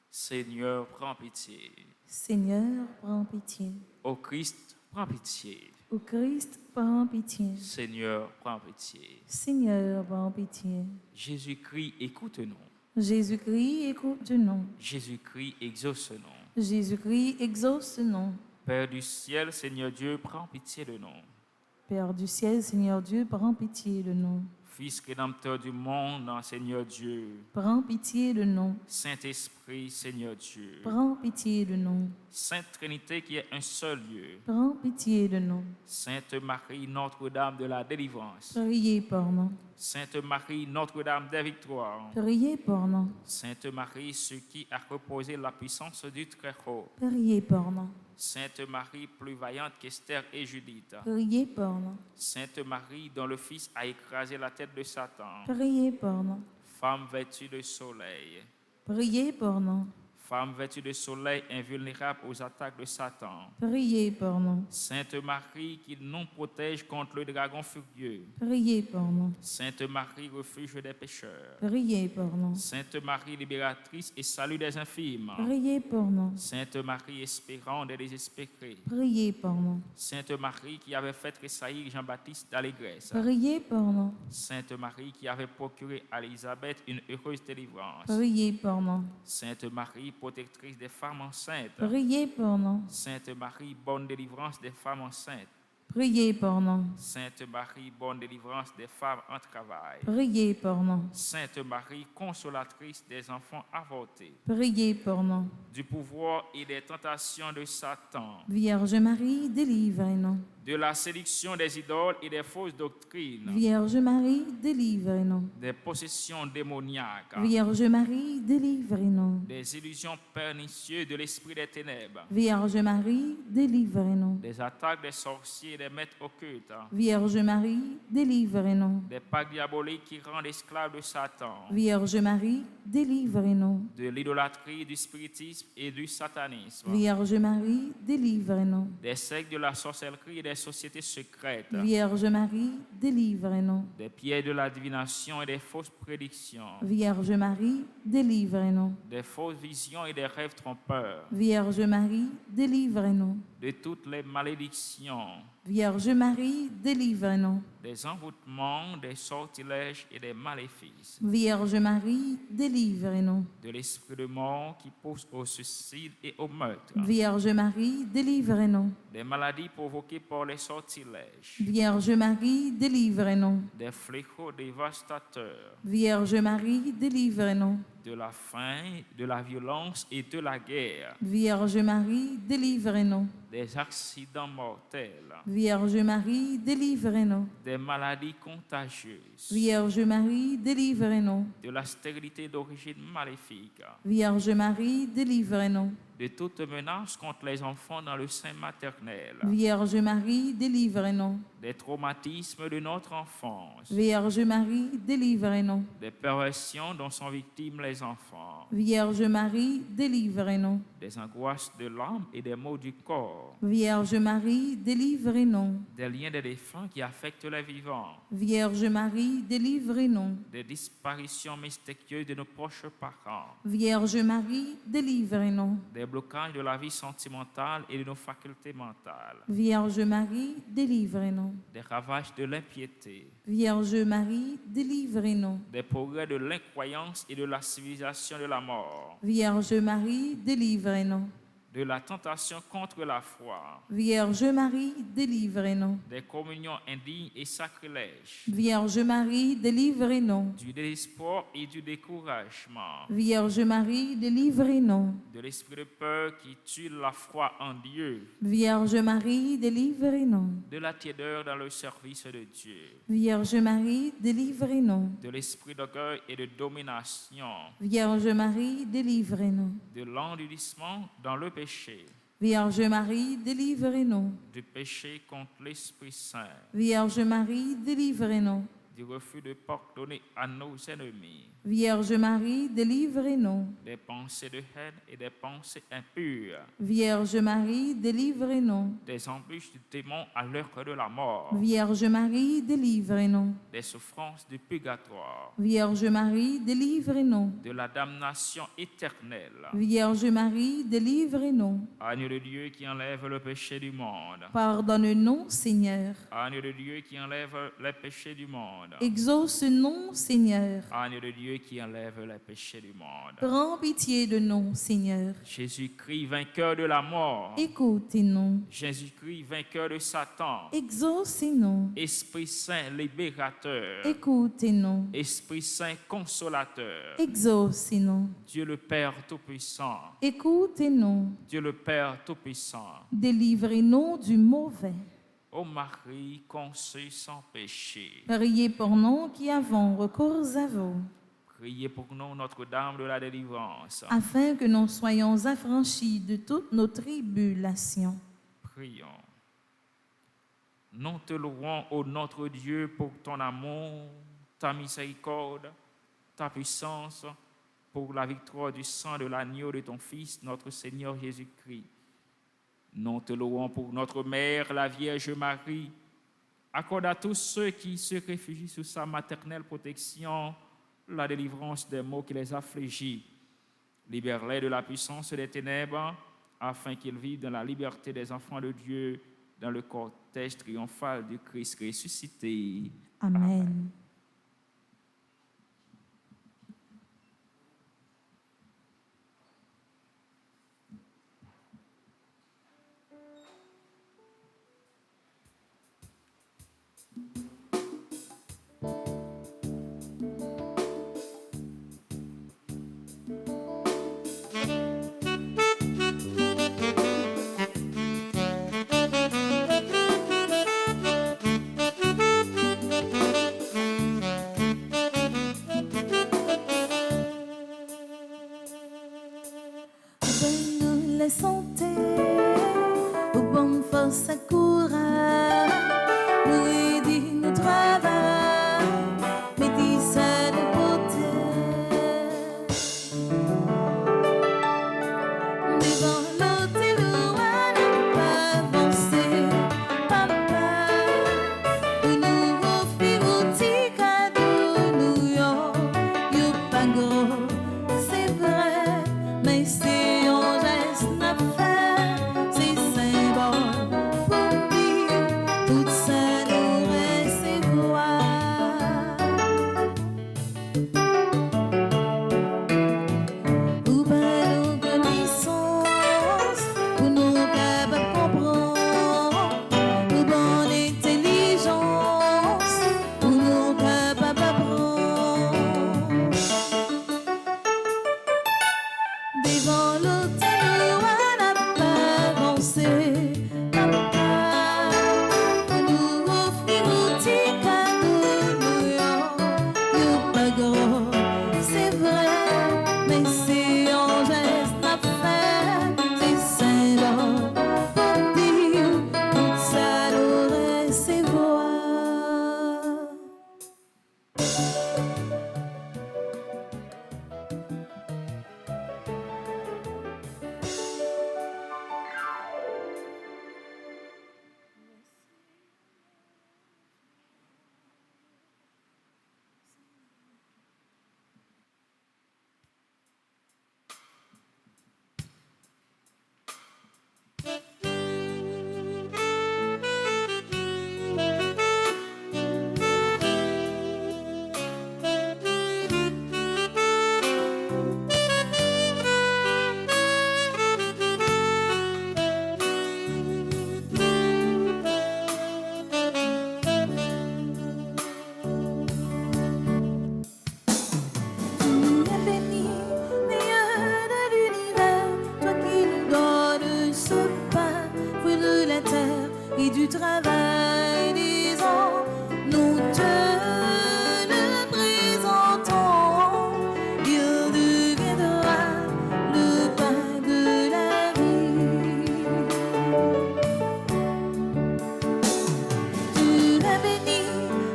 Speaker 2: Seigneur, prends pitié.
Speaker 3: Seigneur, prends pitié.
Speaker 2: Ô Christ, prends pitié.
Speaker 3: Ô Christ, prends pitié.
Speaker 2: Seigneur, prends pitié.
Speaker 3: Seigneur, prends pitié.
Speaker 2: Jésus-Christ, écoute-nous.
Speaker 3: Jésus-Christ, écoute-nous.
Speaker 2: Jésus-Christ, exauce-nous.
Speaker 3: Jésus-Christ, exauce-nous.
Speaker 2: Père du ciel, Seigneur Dieu, prends pitié de nous.
Speaker 3: Père du ciel, Seigneur Dieu, prends pitié de nous.
Speaker 2: Fils rédempteur du monde, Seigneur Dieu.
Speaker 3: Prends pitié de nous.
Speaker 2: Saint-Esprit, Seigneur Dieu.
Speaker 3: Prends pitié de nous.
Speaker 2: Sainte Trinité qui est un seul Dieu.
Speaker 3: Prends pitié de nous.
Speaker 2: Sainte Marie, Notre-Dame de la Délivrance.
Speaker 3: Priez pour nous.
Speaker 2: Sainte Marie, Notre-Dame des Victoires.
Speaker 3: Priez pour nous.
Speaker 2: Sainte Marie, ce qui a reposé la puissance du Très-Haut.
Speaker 3: Priez pour nous.
Speaker 2: Sainte Marie, plus vaillante qu'Esther et Judith.
Speaker 3: Priez pour nous.
Speaker 2: Sainte Marie, dont le Fils a écrasé la tête de Satan.
Speaker 3: Priez pour nous.
Speaker 2: Femme vêtue de soleil.
Speaker 3: Priez pour nous.
Speaker 2: Femme vêtue de soleil, invulnérable aux attaques de Satan.
Speaker 3: Priez pour nous.
Speaker 2: Sainte Marie, qui nous protège contre le dragon furieux.
Speaker 3: Priez pour nous.
Speaker 2: Sainte Marie, refuge des pécheurs.
Speaker 3: Priez pour nous.
Speaker 2: Sainte Marie, libératrice et salut des infirmes.
Speaker 3: Priez pour nous.
Speaker 2: Sainte Marie, espérante des désespérés.
Speaker 3: Priez pour nous.
Speaker 2: Sainte Marie, qui avait fait tressaillir Jean-Baptiste d'allégresse.
Speaker 3: Priez pour nous.
Speaker 2: Sainte Marie, qui avait procuré à Élisabeth une heureuse délivrance.
Speaker 3: Priez pour nous.
Speaker 2: Sainte Marie, protectrice des femmes enceintes.
Speaker 3: Priez pour nous.
Speaker 2: Sainte Marie, bonne délivrance des femmes enceintes.
Speaker 3: Priez pour nous.
Speaker 2: Sainte Marie, bonne délivrance des femmes en travail.
Speaker 3: Priez pour nous.
Speaker 2: Sainte Marie, consolatrice des enfants avortés.
Speaker 3: Priez pour nous.
Speaker 2: Du pouvoir et des tentations de Satan.
Speaker 3: Vierge Marie, délivrez-nous.
Speaker 2: De la séduction des idoles et des fausses doctrines.
Speaker 3: Vierge Marie, délivrez-nous.
Speaker 2: Des possessions démoniaques.
Speaker 3: Vierge Marie, délivrez-nous.
Speaker 2: Des illusions pernicieuses de l'esprit des ténèbres.
Speaker 3: Vierge Marie, délivrez-nous.
Speaker 2: Des attaques des sorciers et des maîtres occultes.
Speaker 3: Vierge Marie, délivrez-nous.
Speaker 2: Des pactes diaboliques qui rendent esclaves de Satan.
Speaker 3: Vierge Marie, délivrez-nous.
Speaker 2: De l'idolâtrie, du spiritisme et du satanisme.
Speaker 3: Vierge Marie, délivrez-nous.
Speaker 2: Des sectes de la sorcellerie et des sociétés secrètes.
Speaker 3: Vierge Marie, délivrez-nous.
Speaker 2: Des pièges de la divination et des fausses prédictions.
Speaker 3: Vierge Marie, délivrez-nous.
Speaker 2: Des fausses visions et des rêves trompeurs.
Speaker 3: Vierge Marie, délivrez-nous.
Speaker 2: De toutes les malédictions.
Speaker 3: Vierge Marie, délivrez-nous.
Speaker 2: Des envoûtements, des sortilèges et des maléfices.
Speaker 3: Vierge Marie, délivrez-nous.
Speaker 2: De l'esprit de mort qui pousse au suicide et au meurtre.
Speaker 3: Vierge Marie, délivrez-nous.
Speaker 2: Des maladies provoquées par les sortilèges.
Speaker 3: Vierge Marie, délivrez-nous.
Speaker 2: Des fléaux dévastateurs.
Speaker 3: Vierge Marie, délivrez-nous.
Speaker 2: De la faim, de la violence et de la guerre.
Speaker 3: Vierge Marie, délivrez-nous.
Speaker 2: Des accidents mortels.
Speaker 3: Vierge Marie, délivrez-nous.
Speaker 2: Des maladies contagieuses.
Speaker 3: Vierge Marie, délivrez-nous.
Speaker 2: De la stérilité d'origine maléfique.
Speaker 3: Vierge Marie, délivrez-nous.
Speaker 2: De toute menace contre les enfants dans le sein maternel.
Speaker 3: Vierge Marie, délivrez-nous.
Speaker 2: Des traumatismes de notre enfance.
Speaker 3: Vierge Marie, délivrez-nous.
Speaker 2: Des perversions dont sont victimes les enfants.
Speaker 3: Vierge Marie, délivrez-nous.
Speaker 2: Des angoisses de l'âme et des maux du corps.
Speaker 3: Vierge Marie, délivrez-nous.
Speaker 2: Des liens des défunts qui affectent les vivants.
Speaker 3: Vierge Marie, délivrez-nous.
Speaker 2: Des disparitions mystérieuses de nos proches parents.
Speaker 3: Vierge Marie, délivrez-nous.
Speaker 2: Des blocages de la vie sentimentale et de nos facultés mentales.
Speaker 3: Vierge Marie, délivrez-nous.
Speaker 2: Des ravages de l'impiété.
Speaker 3: Vierge Marie, délivrez-nous.
Speaker 2: Des progrès de l'incroyance et de la civilisation de la mort.
Speaker 3: Vierge Marie, délivrez-nous.
Speaker 2: De la tentation contre la foi.
Speaker 3: Vierge Marie, délivrez-nous.
Speaker 2: Des communions indignes et sacrilèges.
Speaker 3: Vierge Marie, délivrez-nous.
Speaker 2: Du désespoir et du découragement.
Speaker 3: Vierge Marie, délivrez-nous.
Speaker 2: De l'esprit de peur qui tue la foi en Dieu.
Speaker 3: Vierge Marie, délivrez-nous.
Speaker 2: De la tiédeur dans le service de Dieu.
Speaker 3: Vierge Marie, délivrez-nous.
Speaker 2: De l'esprit d'orgueil et de domination.
Speaker 3: Vierge Marie, délivrez-nous.
Speaker 2: De l'endurcissement dans le péché.
Speaker 3: Vierge Marie, délivrez-nous.
Speaker 2: Du péché contre l'Esprit Saint.
Speaker 3: Vierge Marie, délivrez-nous.
Speaker 2: Du refus de pardonner à nos ennemis.
Speaker 3: Vierge Marie, délivrez-nous.
Speaker 2: Des pensées de haine et des pensées impures.
Speaker 3: Vierge Marie, délivrez-nous.
Speaker 2: Des embûches du démon à l'heure de la mort.
Speaker 3: Vierge Marie, délivrez-nous.
Speaker 2: Des souffrances du purgatoire.
Speaker 3: Vierge Marie, délivrez-nous.
Speaker 2: De la damnation éternelle.
Speaker 3: Vierge Marie, délivrez-nous.
Speaker 2: Agneau de Dieu qui enlève le péché du monde.
Speaker 3: Pardonne-nous, Seigneur.
Speaker 2: Agneau de Dieu qui enlève les péchés du monde.
Speaker 3: Exauce-nous, Seigneur.
Speaker 2: Agneau de Dieu qui enlève les péchés du monde.
Speaker 3: Prends pitié de nous, Seigneur.
Speaker 2: Jésus-Christ, vainqueur de la mort.
Speaker 3: Écoutez-nous.
Speaker 2: Jésus-Christ, vainqueur de Satan.
Speaker 3: Exaucez-nous.
Speaker 2: Esprit Saint, libérateur.
Speaker 3: Écoutez-nous.
Speaker 2: Esprit Saint, consolateur.
Speaker 3: Exaucez-nous.
Speaker 2: Dieu le Père Tout-Puissant.
Speaker 3: Écoutez-nous.
Speaker 2: Dieu le Père Tout-Puissant.
Speaker 3: Délivrez-nous du mauvais.
Speaker 2: Ô Marie, conçue sans péché.
Speaker 3: Priez pour nous qui avons recours à vous,
Speaker 2: Priez pour nous, Notre-Dame de la délivrance.
Speaker 3: afin que nous soyons affranchis de toutes nos tribulations.
Speaker 2: Prions. Nous te louons, ô notre Dieu, pour ton amour, ta miséricorde, ta puissance, pour la victoire du sang de l'agneau de ton Fils, notre Seigneur Jésus-Christ. Nous te louons pour notre Mère, la Vierge Marie. Accorde à tous ceux qui se réfugient sous sa maternelle protection la délivrance des maux qui les affligent. Libère-les de la puissance des ténèbres, afin qu'ils vivent dans la liberté des enfants de Dieu, dans le cortège triomphal du Christ ressuscité.
Speaker 3: Amen. Donne-nous la santé, aux bonnes forces à courage, nous aider nos travail, mettez ça de côté. Devant l'hôtel où elle n'a pas avancé, papa, nous nous offrir petit cadeau, nous y'o pas gros, c'est vrai, mais c'est du travail des ans, nous te le présentons. Il deviendra le pain de la vie. Tu l'as béni,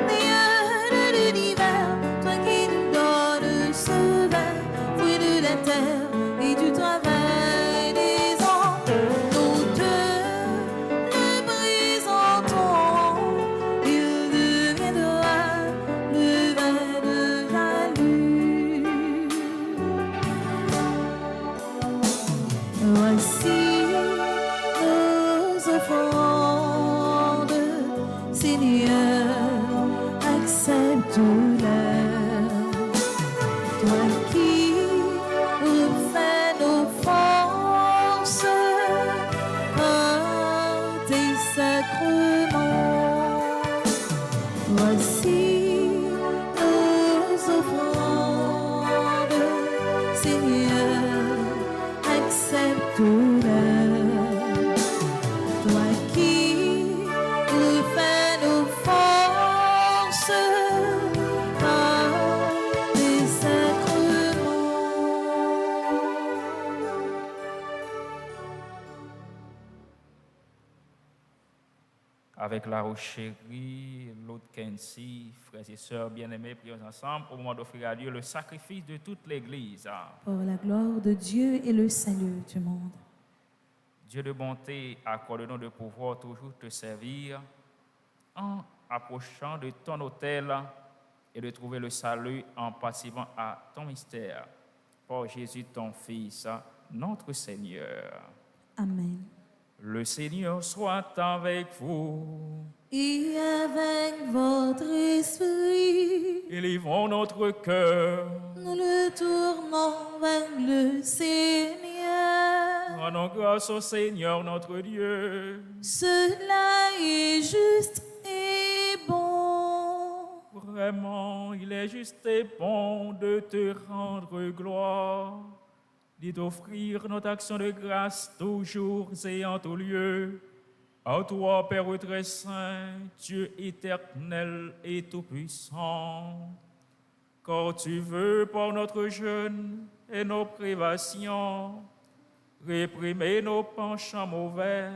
Speaker 3: Dieu de l'univers, toi qui nous donnes ce vin, fruit de la terre et du travail. Voici nos offrandes, Seigneur, accepte-les. Toi qui refais nos forces par tes sacrements. Voici nos offrandes, Seigneur, accepte-le. Toi qui
Speaker 2: avec la Rocherie, l'autre Kenzie, frères et sœurs bien-aimés, prions ensemble au moment d'offrir à Dieu le sacrifice de toute l'Église.
Speaker 3: Pour la gloire de Dieu et le salut du monde.
Speaker 2: Dieu de bonté, accorde-nous de pouvoir toujours te servir en approchant de ton autel et de trouver le salut en participant à ton mystère. Par Jésus, ton Fils, notre Seigneur.
Speaker 3: Amen.
Speaker 2: Le Seigneur soit avec vous.
Speaker 3: Et avec votre esprit,
Speaker 2: Élévons notre cœur.
Speaker 3: nous le tournons vers le Seigneur.
Speaker 2: Rendons grâce au Seigneur notre Dieu.
Speaker 3: Cela est juste et bon.
Speaker 2: Vraiment, il est juste et bon de te rendre gloire, de t'offrir notre action de grâce toujours et en tout lieu. À toi, Père très saint, Dieu éternel et tout-puissant, car tu veux par notre jeûne et nos privations réprimer nos penchants mauvais,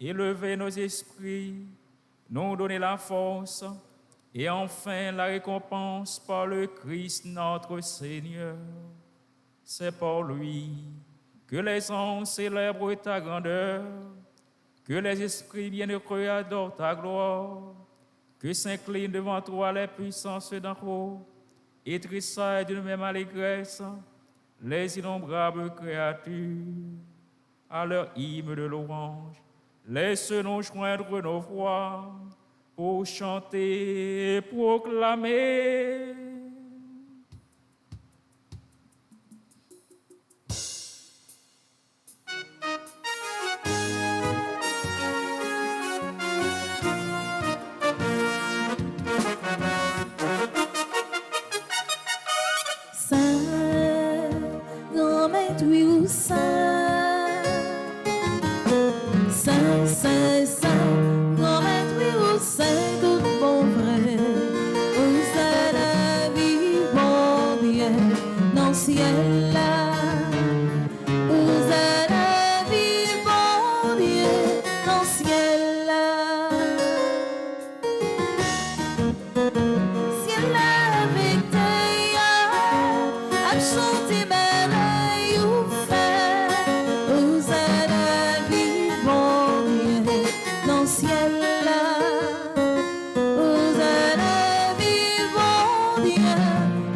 Speaker 2: élever nos esprits, nous donner la force et enfin la récompense par le Christ notre Seigneur. C'est par lui que les anges célèbrent ta grandeur, que les esprits bienheureux adorent ta gloire, que s'inclinent devant toi les puissances d'en haut et tressaillent d'une même allégresse les innombrables créatures. À leur hymne de louange, laisse-nous joindre nos voix pour chanter et proclamer.
Speaker 3: Saint, grand maître, oui ou saint. Saint, saint, saint, grand maître, oui ou saint, tout bon vrai. Vous êtes la vie, bon bien, dans le ciel là. Vous êtes la vie, bon bien, dans le ciel là. Ciel là avec tes chanter merveille ou faire, vous êtes la vie, bon Dieu, dans le ciel là. Vous êtes la vie, bon Dieu,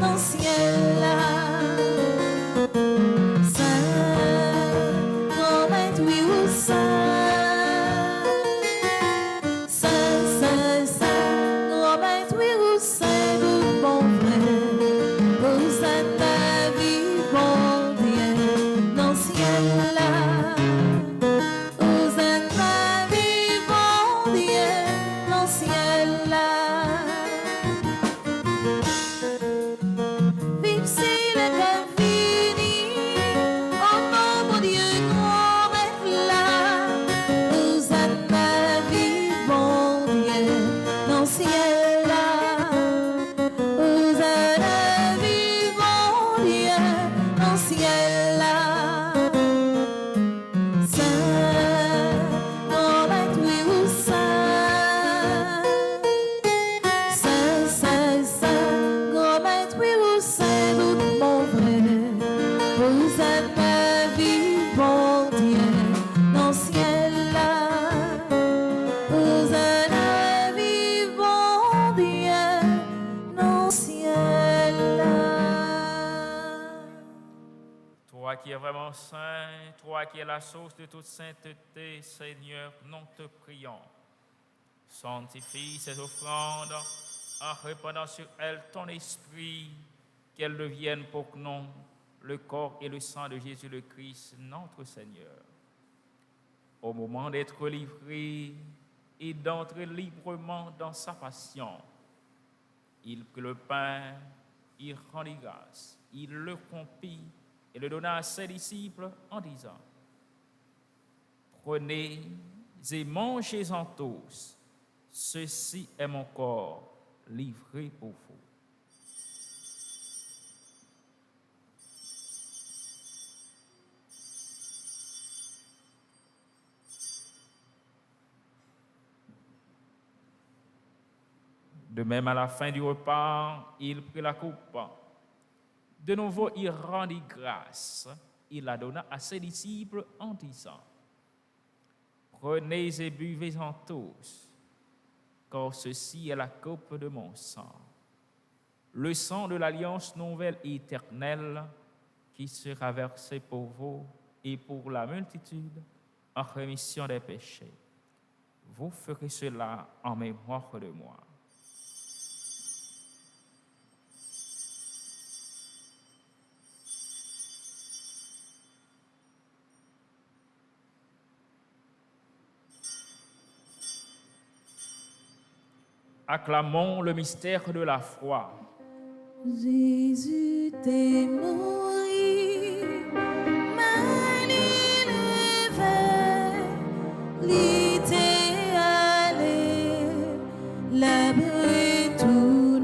Speaker 3: dans le ciel là. Saint, grand maître, oui ou saint. Saint, saint, saint, grand maître, oui ou saint, tout bon frère. Vous êtes la vie, bon Dieu, dans le ciel là. Vous êtes la vie, bon Dieu, dans le ciel là. Vive si le rêve fini, oh non, mon Dieu, grand maître là. Vous êtes la vie, bon Dieu, dans le ciel là. Vous êtes la vie, bon Dieu, dans le ciel là. Saint, grand maître, oui ou saint. Saint, saint, saint, grand maître, oui ou saint, tout mon vrai. Vous êtes la vie, bon Dieu, dans le ciel là. Vous êtes la vie, bon Dieu, dans le ciel là.
Speaker 2: Toi qui es vraiment saint, toi qui es la source de toute sainteté, Seigneur, nous te prions. Sanctifie ces offrandes en répandant sur elles ton esprit, qu'elles deviennent pour nous le corps et le sang de Jésus le Christ, notre Seigneur. Au moment d'être livré et d'entrer librement dans sa passion, il prit le pain, il rendit grâce, il le rompit et le donna à ses disciples en disant: Prenez et mangez-en tous, ceci est mon corps livré pour vous. De même, à la fin du repas, il prit la coupe. De nouveau, il rendit grâce. Il la donna à ses disciples en disant, « Prenez et buvez-en tous, car ceci est la coupe de mon sang, le sang de l'alliance nouvelle et éternelle qui sera versé pour vous et pour la multitude en rémission des péchés. Vous ferez cela en mémoire de moi. » Acclamons le mystère de la foi.
Speaker 3: Jésus t'es mort, Marie le Vert, l'idéal, la bretoune,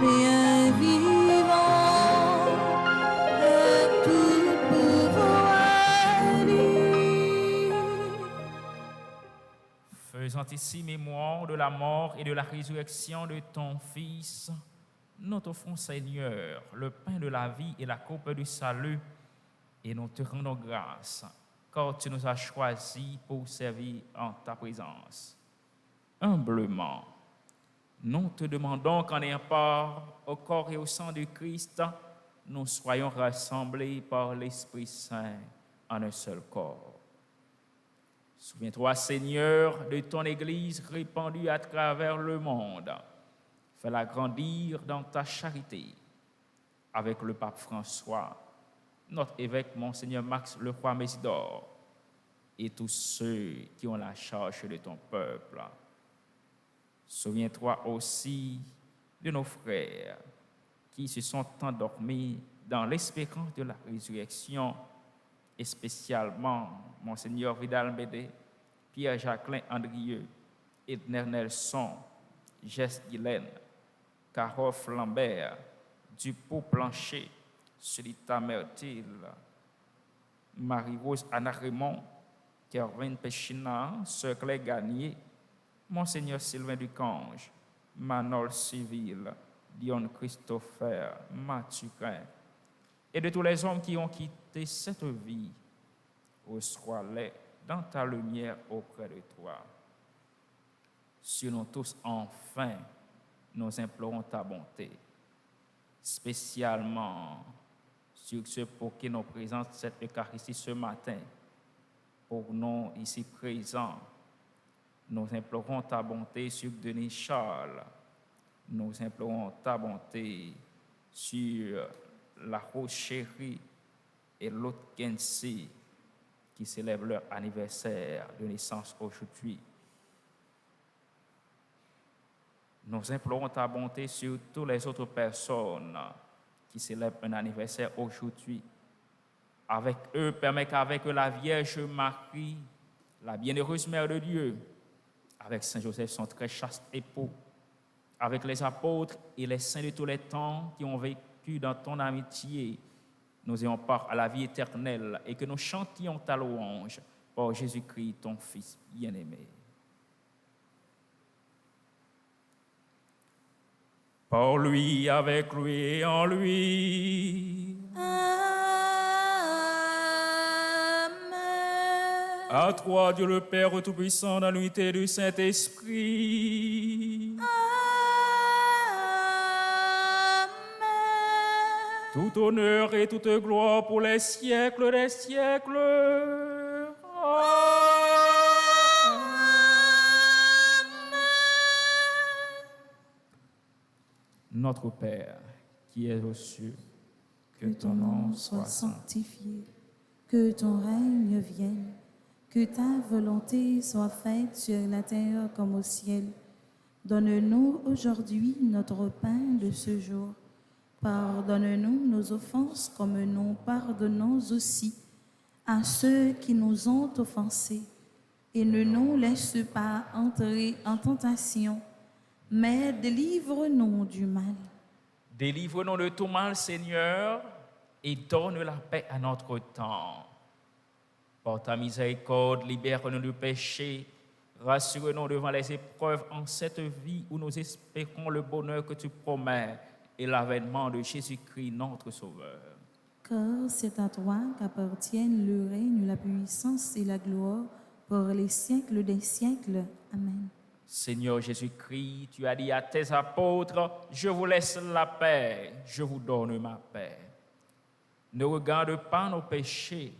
Speaker 3: bien vivant, à tout pouvoir.
Speaker 2: Faisant ici mémoire de la mort et de la résurrection de ton Fils, nous t'offrons, Seigneur, le pain de la vie et la coupe du salut, et nous te rendons grâce, car tu nous as choisis pour servir en ta présence. Humblement, nous te demandons qu'en ayant part au corps et au sang du Christ, nous soyons rassemblés par l'Esprit Saint en un seul corps. Souviens-toi, Seigneur, de ton Église répandue à travers le monde. Fais-la grandir dans ta charité. Avec le pape François, notre évêque Monseigneur Max Lecroix-Mésidor et tous ceux qui ont la charge de ton peuple. Souviens-toi aussi de nos frères qui se sont endormis dans l'espérance de la résurrection, et spécialement Monseigneur Vidal-Médé, Pierre-Jacqueline Andrieux, Edner Nelson, Jess Guylaine, Carole Flambert, Dupont Plancher, Sulita Mertil, Marie-Rose Anna Raymond, Kervin Péchina, Sœur Claire Gagné, Monseigneur Sylvain Ducange, Manol Civil, Dion Christopher, Mathurin, et de tous les hommes qui ont quitté cette vie, reçois-les dans ta lumière auprès de toi. Sur nous tous, enfin, nous implorons ta bonté, spécialement sur ceux pour qui nous présentons cette Eucharistie ce matin. Pour nous ici présents, nous implorons ta bonté sur Denis Charles, nous implorons ta bonté sur la Rose Chérie et l'autre Kensi qui célèbrent leur anniversaire de naissance aujourd'hui. Nous implorons ta bonté sur toutes les autres personnes qui célèbrent un anniversaire aujourd'hui. Avec eux, permets qu'avec la Vierge Marie, la bienheureuse Mère de Dieu, avec Saint Joseph, son très chaste époux, avec les apôtres et les saints de tous les temps qui ont vécu dans ton amitié, nous ayons part à la vie éternelle et que nous chantions ta louange par Jésus-Christ, ton Fils bien-aimé. Par lui, avec lui et en lui.
Speaker 3: Amen.
Speaker 2: À toi, Dieu le Père Tout-Puissant, dans l'unité du Saint-Esprit. Tout honneur et toute gloire pour les siècles des siècles. Notre Père, qui es aux cieux,
Speaker 3: Que ton nom soit sanctifié, que ton règne vienne, que ta volonté soit faite sur la terre comme au ciel. Donne-nous aujourd'hui notre pain de ce jour. Pardonne-nous nos offenses comme nous pardonnons aussi à ceux qui nous ont offensés. Et ne nous laisse pas entrer en tentation, mais délivre-nous du mal.
Speaker 2: Délivre-nous de tout mal, Seigneur, et donne la paix à notre temps. Par ta miséricorde, libère-nous du péché, Rassure-nous devant les épreuves en cette vie où nous espérons le bonheur que tu promets et l'avènement de Jésus-Christ, notre Sauveur.
Speaker 3: Car c'est à toi qu'appartiennent le règne, la puissance et la gloire pour les siècles des siècles. Amen.
Speaker 2: Seigneur Jésus-Christ, tu as dit à tes apôtres, je vous laisse la paix, je vous donne ma paix. Ne regarde pas nos péchés,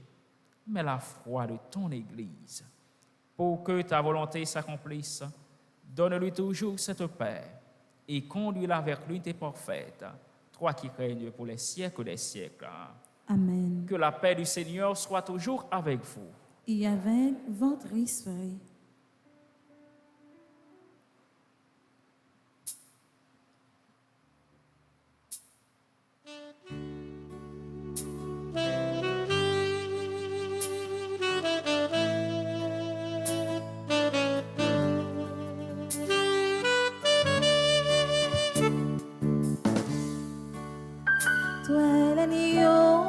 Speaker 2: mais la foi de ton Église. Pour que ta volonté s'accomplisse, donne-lui toujours cette paix et conduis-la vers l'unité parfaite, toi qui règnes pour les siècles des siècles.
Speaker 3: Amen.
Speaker 2: Que la paix du Seigneur soit toujours avec vous.
Speaker 3: Et avec votre esprit. Toi l'agneau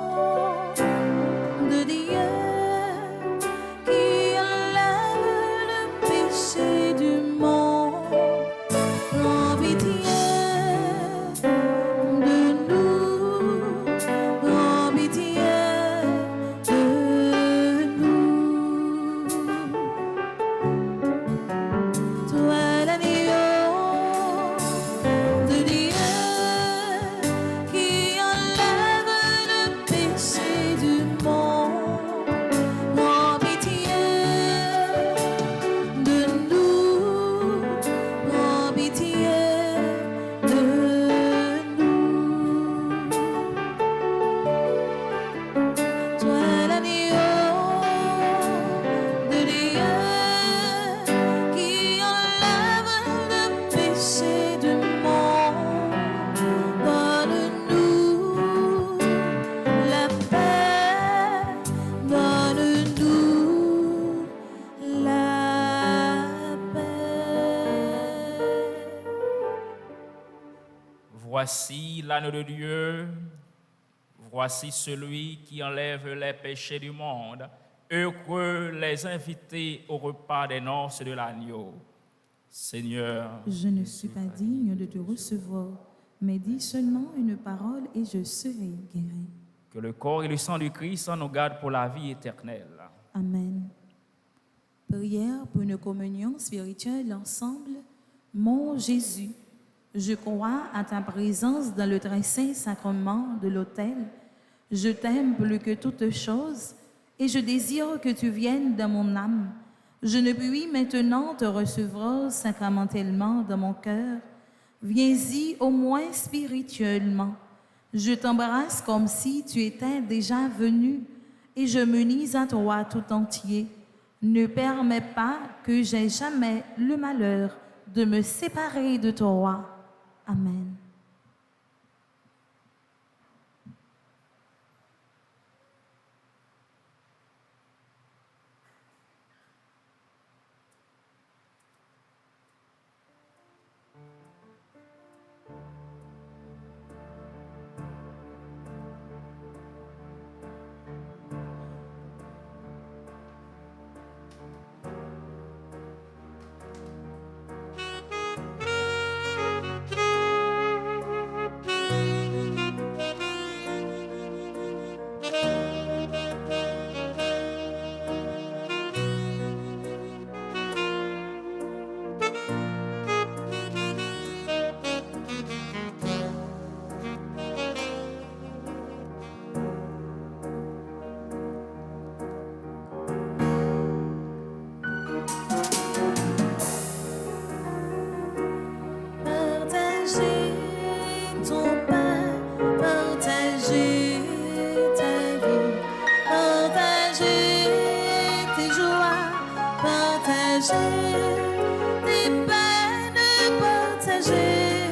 Speaker 3: de Dieu qui enlève le péché du monde, prends pitié de nous, prends pitié de nous. Toi l'agneau de Dieu qui enlève le péché du monde, prends pitié de nous, prends pitié de nous. Toi l'agneau de Dieu qui enlève le péché du monde, donne-nous la paix, donne-nous la paix.
Speaker 2: Voici l'agneau de Dieu, voici celui qui enlève les péchés du monde. Heureux les invités au repas des noces de l'agneau. Seigneur,
Speaker 3: Je ne suis pas digne de te recevoir, mais dis seulement une parole et je serai guéri.
Speaker 2: que le corps et le sang du Christ nous gardent pour la vie éternelle.
Speaker 3: Amen. Prière pour une communion spirituelle ensemble. Mon Jésus, je crois à ta présence dans le très saint sacrement de l'autel. Je t'aime plus que toute chose et je désire que tu viennes dans mon âme. Je ne puis maintenant te recevoir sacramentellement dans mon cœur. Viens-y au moins spirituellement. Je t'embrasse comme si tu étais déjà venu et je m'unis à toi tout entier. Ne permets pas que j'aie jamais le malheur de me séparer de toi. Amen. Partager ton pain, partager ta vie, partager tes joies, partager tes peines, partager,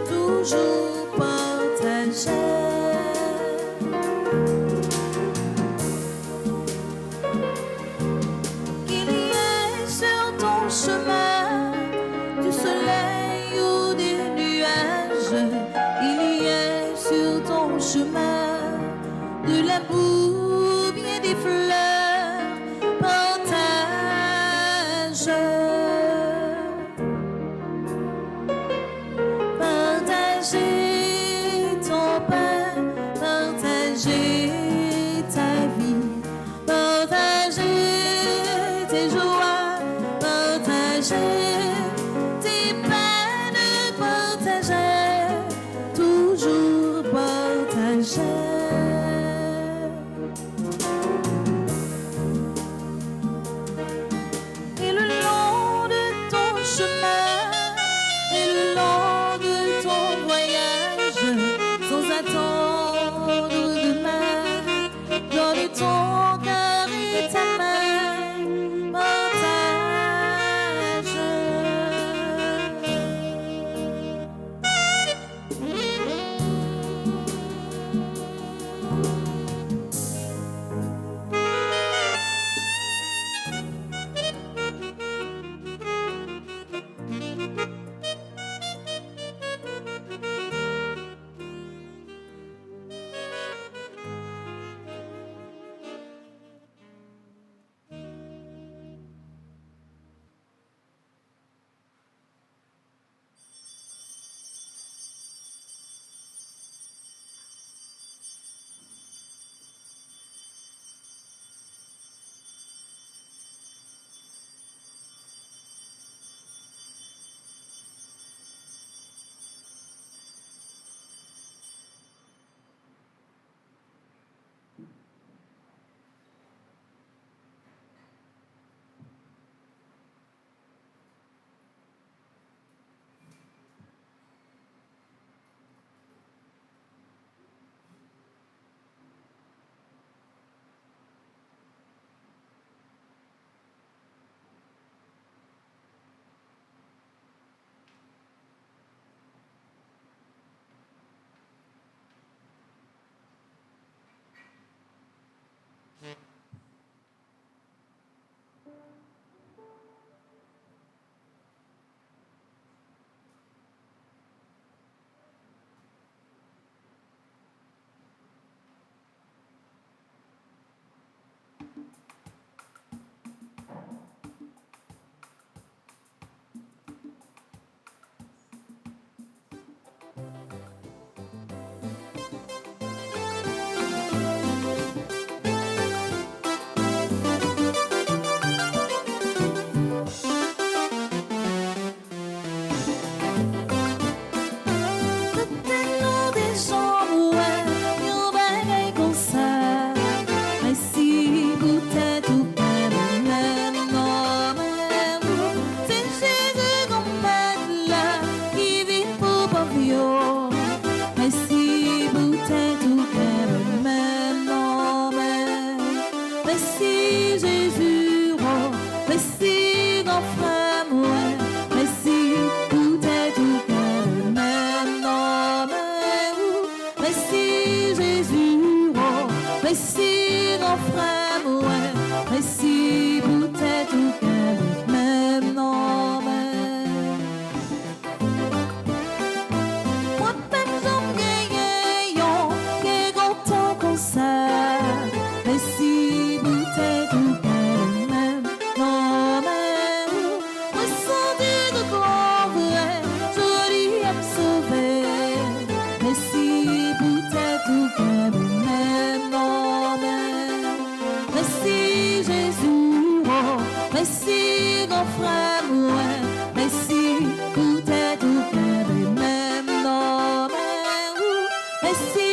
Speaker 3: toujours partager. Qu'il y ait sur ton chemin du soleil ou des nuages, il y ait sur ton chemin de la boue, bien des fleurs, partage. yo. Merci pour tes tout cœur, maintenant, merci Jésus, oh, merci grand frère, moi, merci pour tes tout cœur, maintenant, merci Jésus, oh, merci grand frère, moi, merci pour tes tout cœur, maintenant, moi, même j'en gagne, qui content comme ça, merci pour tes tout cœur, maintenant, moi, sans dire de gloire, joli à me sauver, merci pour tes tout cœur, maintenant, merci Jésus, oh, merci grand frère, ouais, merci pour tes tout cœur, maintenant, merci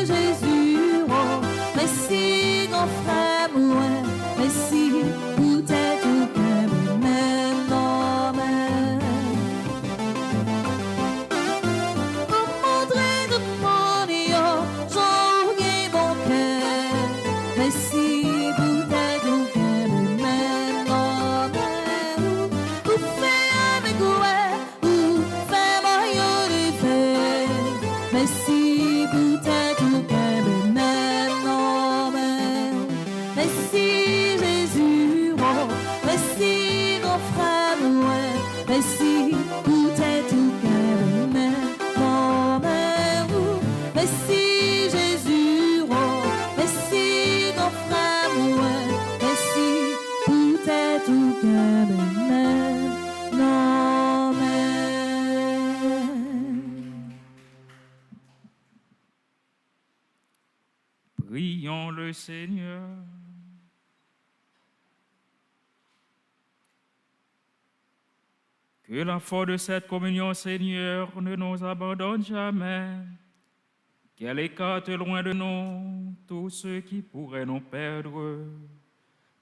Speaker 3: Jésus, oh, merci grand frère, ouais, merci pour tes tout cœur, maintenant, pour montrer de mon yo, j'en mon cœur, merci pour tes tout cœur, maintenant, pour faire mes couets, pour faire mon yo de fait, merci pour tes tout cœur, maintenant, merci Jésus, oh, merci grand frère, ouais, merci pour tes tout cœur, maintenant, merci Jésus, oh, merci grand frère, ouais, merci pour tes tout cœur, maintenant,
Speaker 2: Prions le Seigneur. Que la force de cette communion, Seigneur, ne nous abandonne jamais. Qu'elle écarte loin de nous tous ceux qui pourraient nous perdre.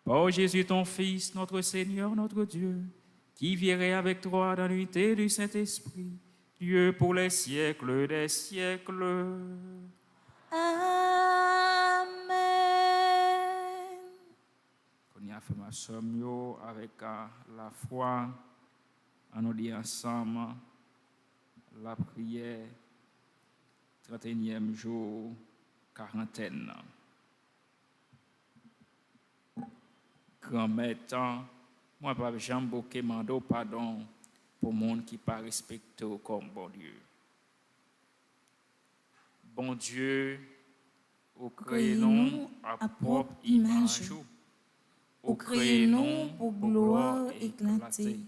Speaker 2: Par Jésus, ton Fils, notre Seigneur, notre Dieu, qui vivrait avec toi dans l'unité du Saint-Esprit, Dieu pour les siècles des siècles.
Speaker 3: Amen.
Speaker 2: On y a fait ma somme avec la foi, on nous dit ensemble la prière, 31e jour, quarantaine. Grand-mère, moi, pas jamais mando pardon pour le monde qui pas respecté comme bon Dieu. Bon Dieu, au créé-nous à propre image,
Speaker 3: au créé-nous pour gloire éclatée,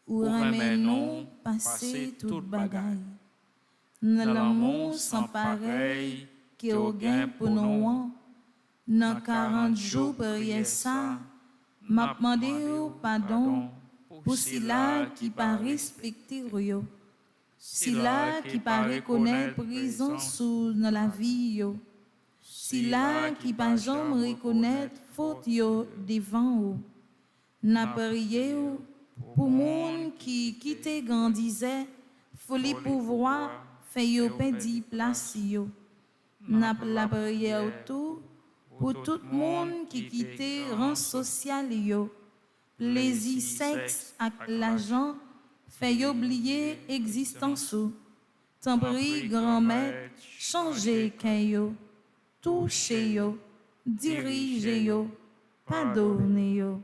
Speaker 3: ou ramène-nous passer toute bagaille. Dans l'amour sans pareil, qui au gain pour nous, dans 40 jours prière ça, m'a demandé pardon pour ceux-là qui pas respecter yo. Ceux-là qui pas reconnaître présence sous dans la vie yo. Ceux-là qui pas jamais reconnaître faute yo devant yo. N'a prié pour monde qui quitté grandissait, folie pouvoir fait yo perdre place yo. N'a la prière tout pour tout monde qui quitté rang social yo. Plaisir sexe avec l'argent fait oublier existence ou. Tant pis grand-mère, changer yo, toucher yo, diriger yo, pardonner yo.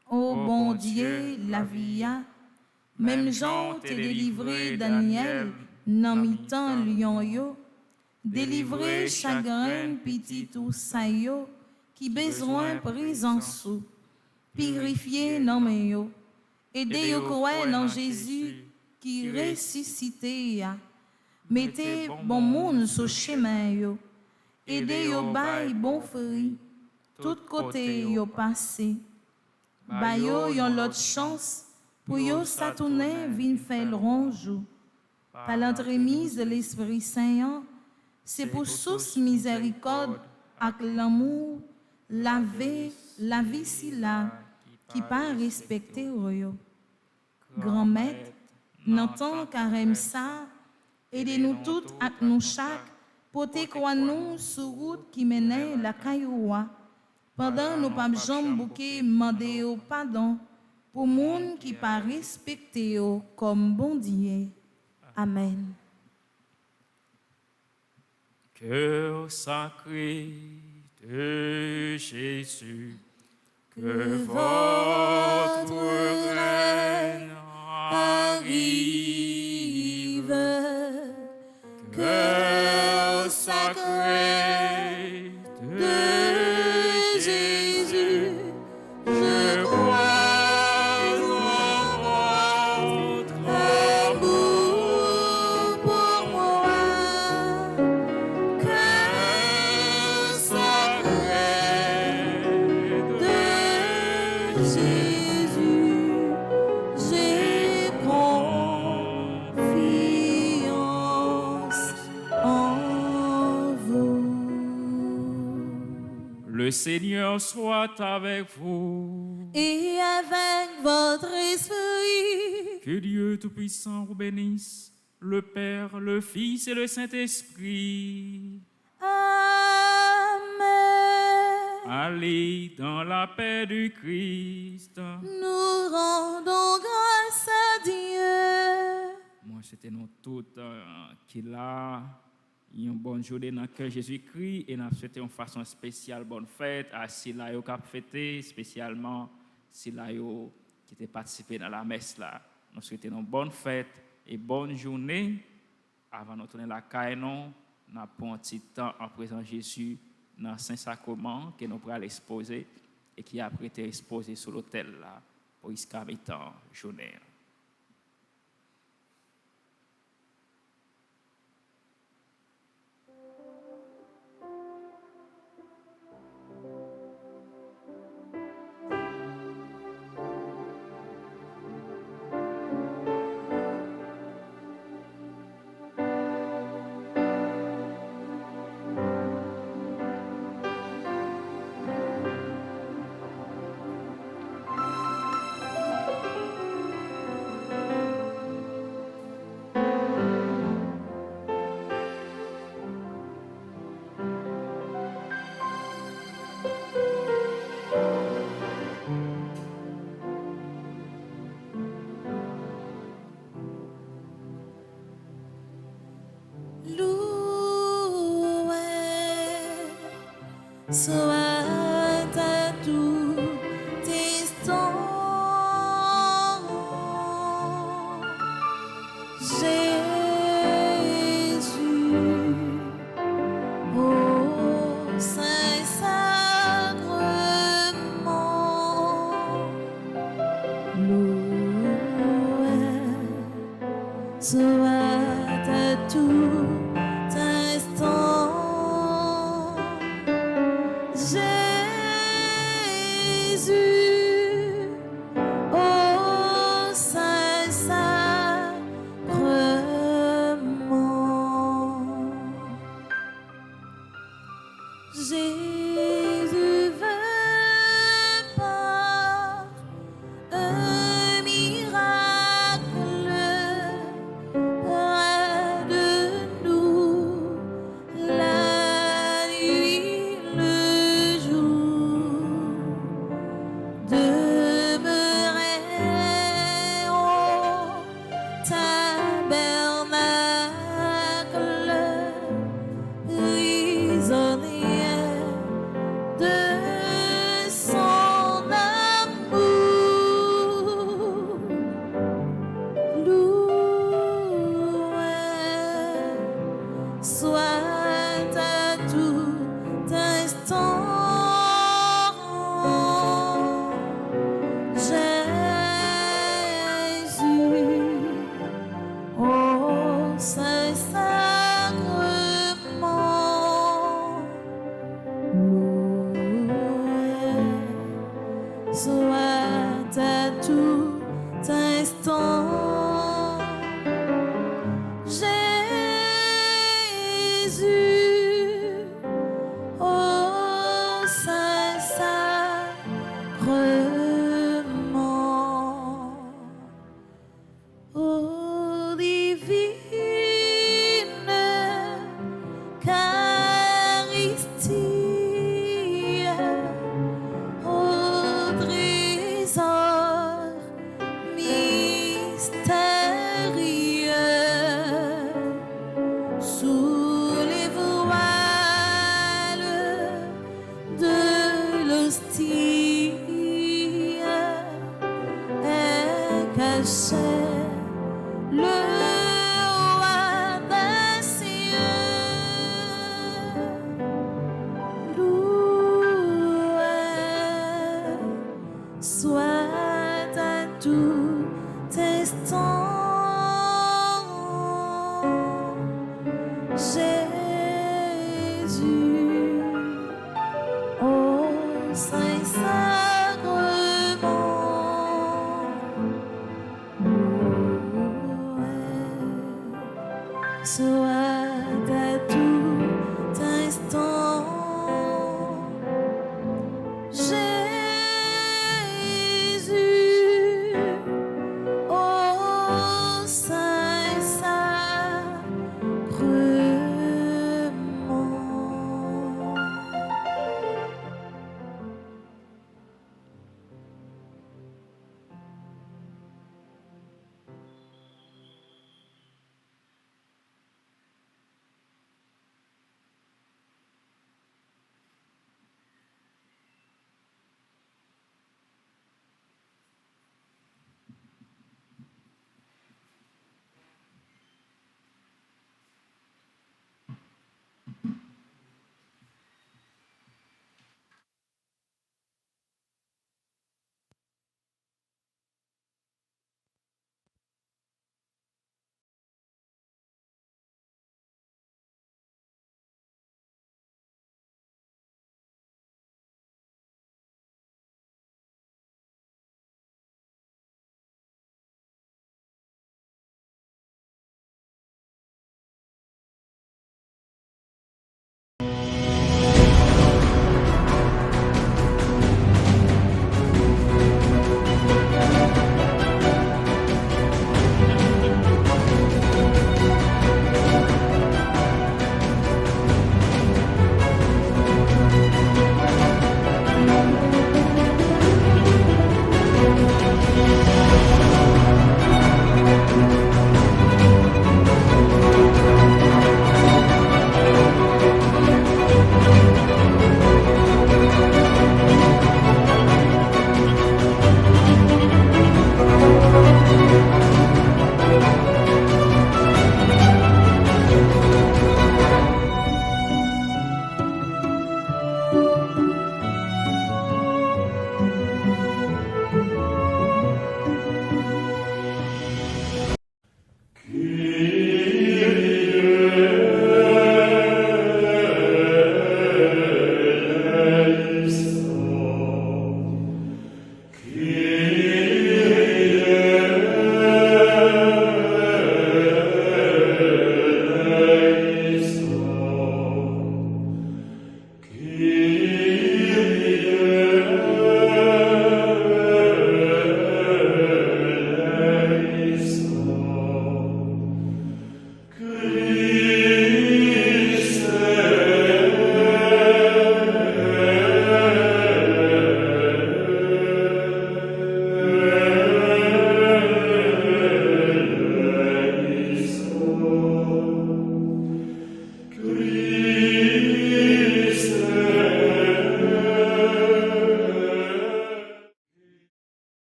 Speaker 3: Oh bon Dieu, la vie a, même Jean t'est délivré Daniel, nan mi-temps lion yo, délivré chagrin petit tout ça yo, qui besoin présence ou, purifier nan men yo, aider yo croire dans Jésus qui ressuscité ya, mettez bon monde sur chemin yo, aider yo bay bon fruit, tout côté yo passé. Ba yo yon l'autre chance pour yo s'atourner vin faire le ronjou. Par l'entremise de l'Esprit Saint, c'est pour source miséricorde avec l'amour, la vie si là, qui pas respecter yo. Grand maître, n'entend carême ça, Aidez-nous toutes à nous chaque, porter quoi nous sur route qui mène la cailloua. Pendant nos papes jambes bouquet, mandez au pardon pour monde qui pas respecté comme bon Dieu. Amen.
Speaker 2: Cœur sacré de Jésus, que votre règne arrive. Cœur sacré de Jésus, je crois en votre
Speaker 3: Amour pour moi.
Speaker 2: cœur sacré de
Speaker 3: Jésus, j'ai confiance en vous.
Speaker 2: Le Seigneur soit avec vous.
Speaker 3: Et avec votre esprit,
Speaker 2: Que Dieu Tout-Puissant vous bénisse, le Père, le Fils et le Saint-Esprit.
Speaker 3: Amen.
Speaker 2: Allez dans la paix du Christ.
Speaker 3: Nous rendons grâce à Dieu.
Speaker 2: Moi, c'était nous toutes qui là, une bonne journée dans le cœur Jésus-Christ et nous souhaitons une façon spéciale bonne fête à Sila qui a fêté, spécialement Sila qui était participé dans la messe là. Nous souhaitons une bonne fête et bonne journée. Avant de tourner la caille, nous avons un petit temps en présence de Jésus dans Saint-Sacrement que nous pourrons l'exposer et qui a été exposé sur l'autel là pour jusqu'à mi-temps journée.
Speaker 3: Loué soit à tout instant Jésus, au Saint-Sacrement. Loué soit à tout instant Jésus, au Saint-Sacrement. Jésus veut par un miracle près de nous, la nuit, le jour, demeurer au tabernacle, prisonnier de son amour. Loué soit à tout instant Jésus, au Saint-Sacrement. Loué soit à tout instant Jésus, au Saint-Sacrement. Ô divine cher, le roi des cieux. Loué soit à tout instant Jésus, au Saint-Sacrement. Loué soit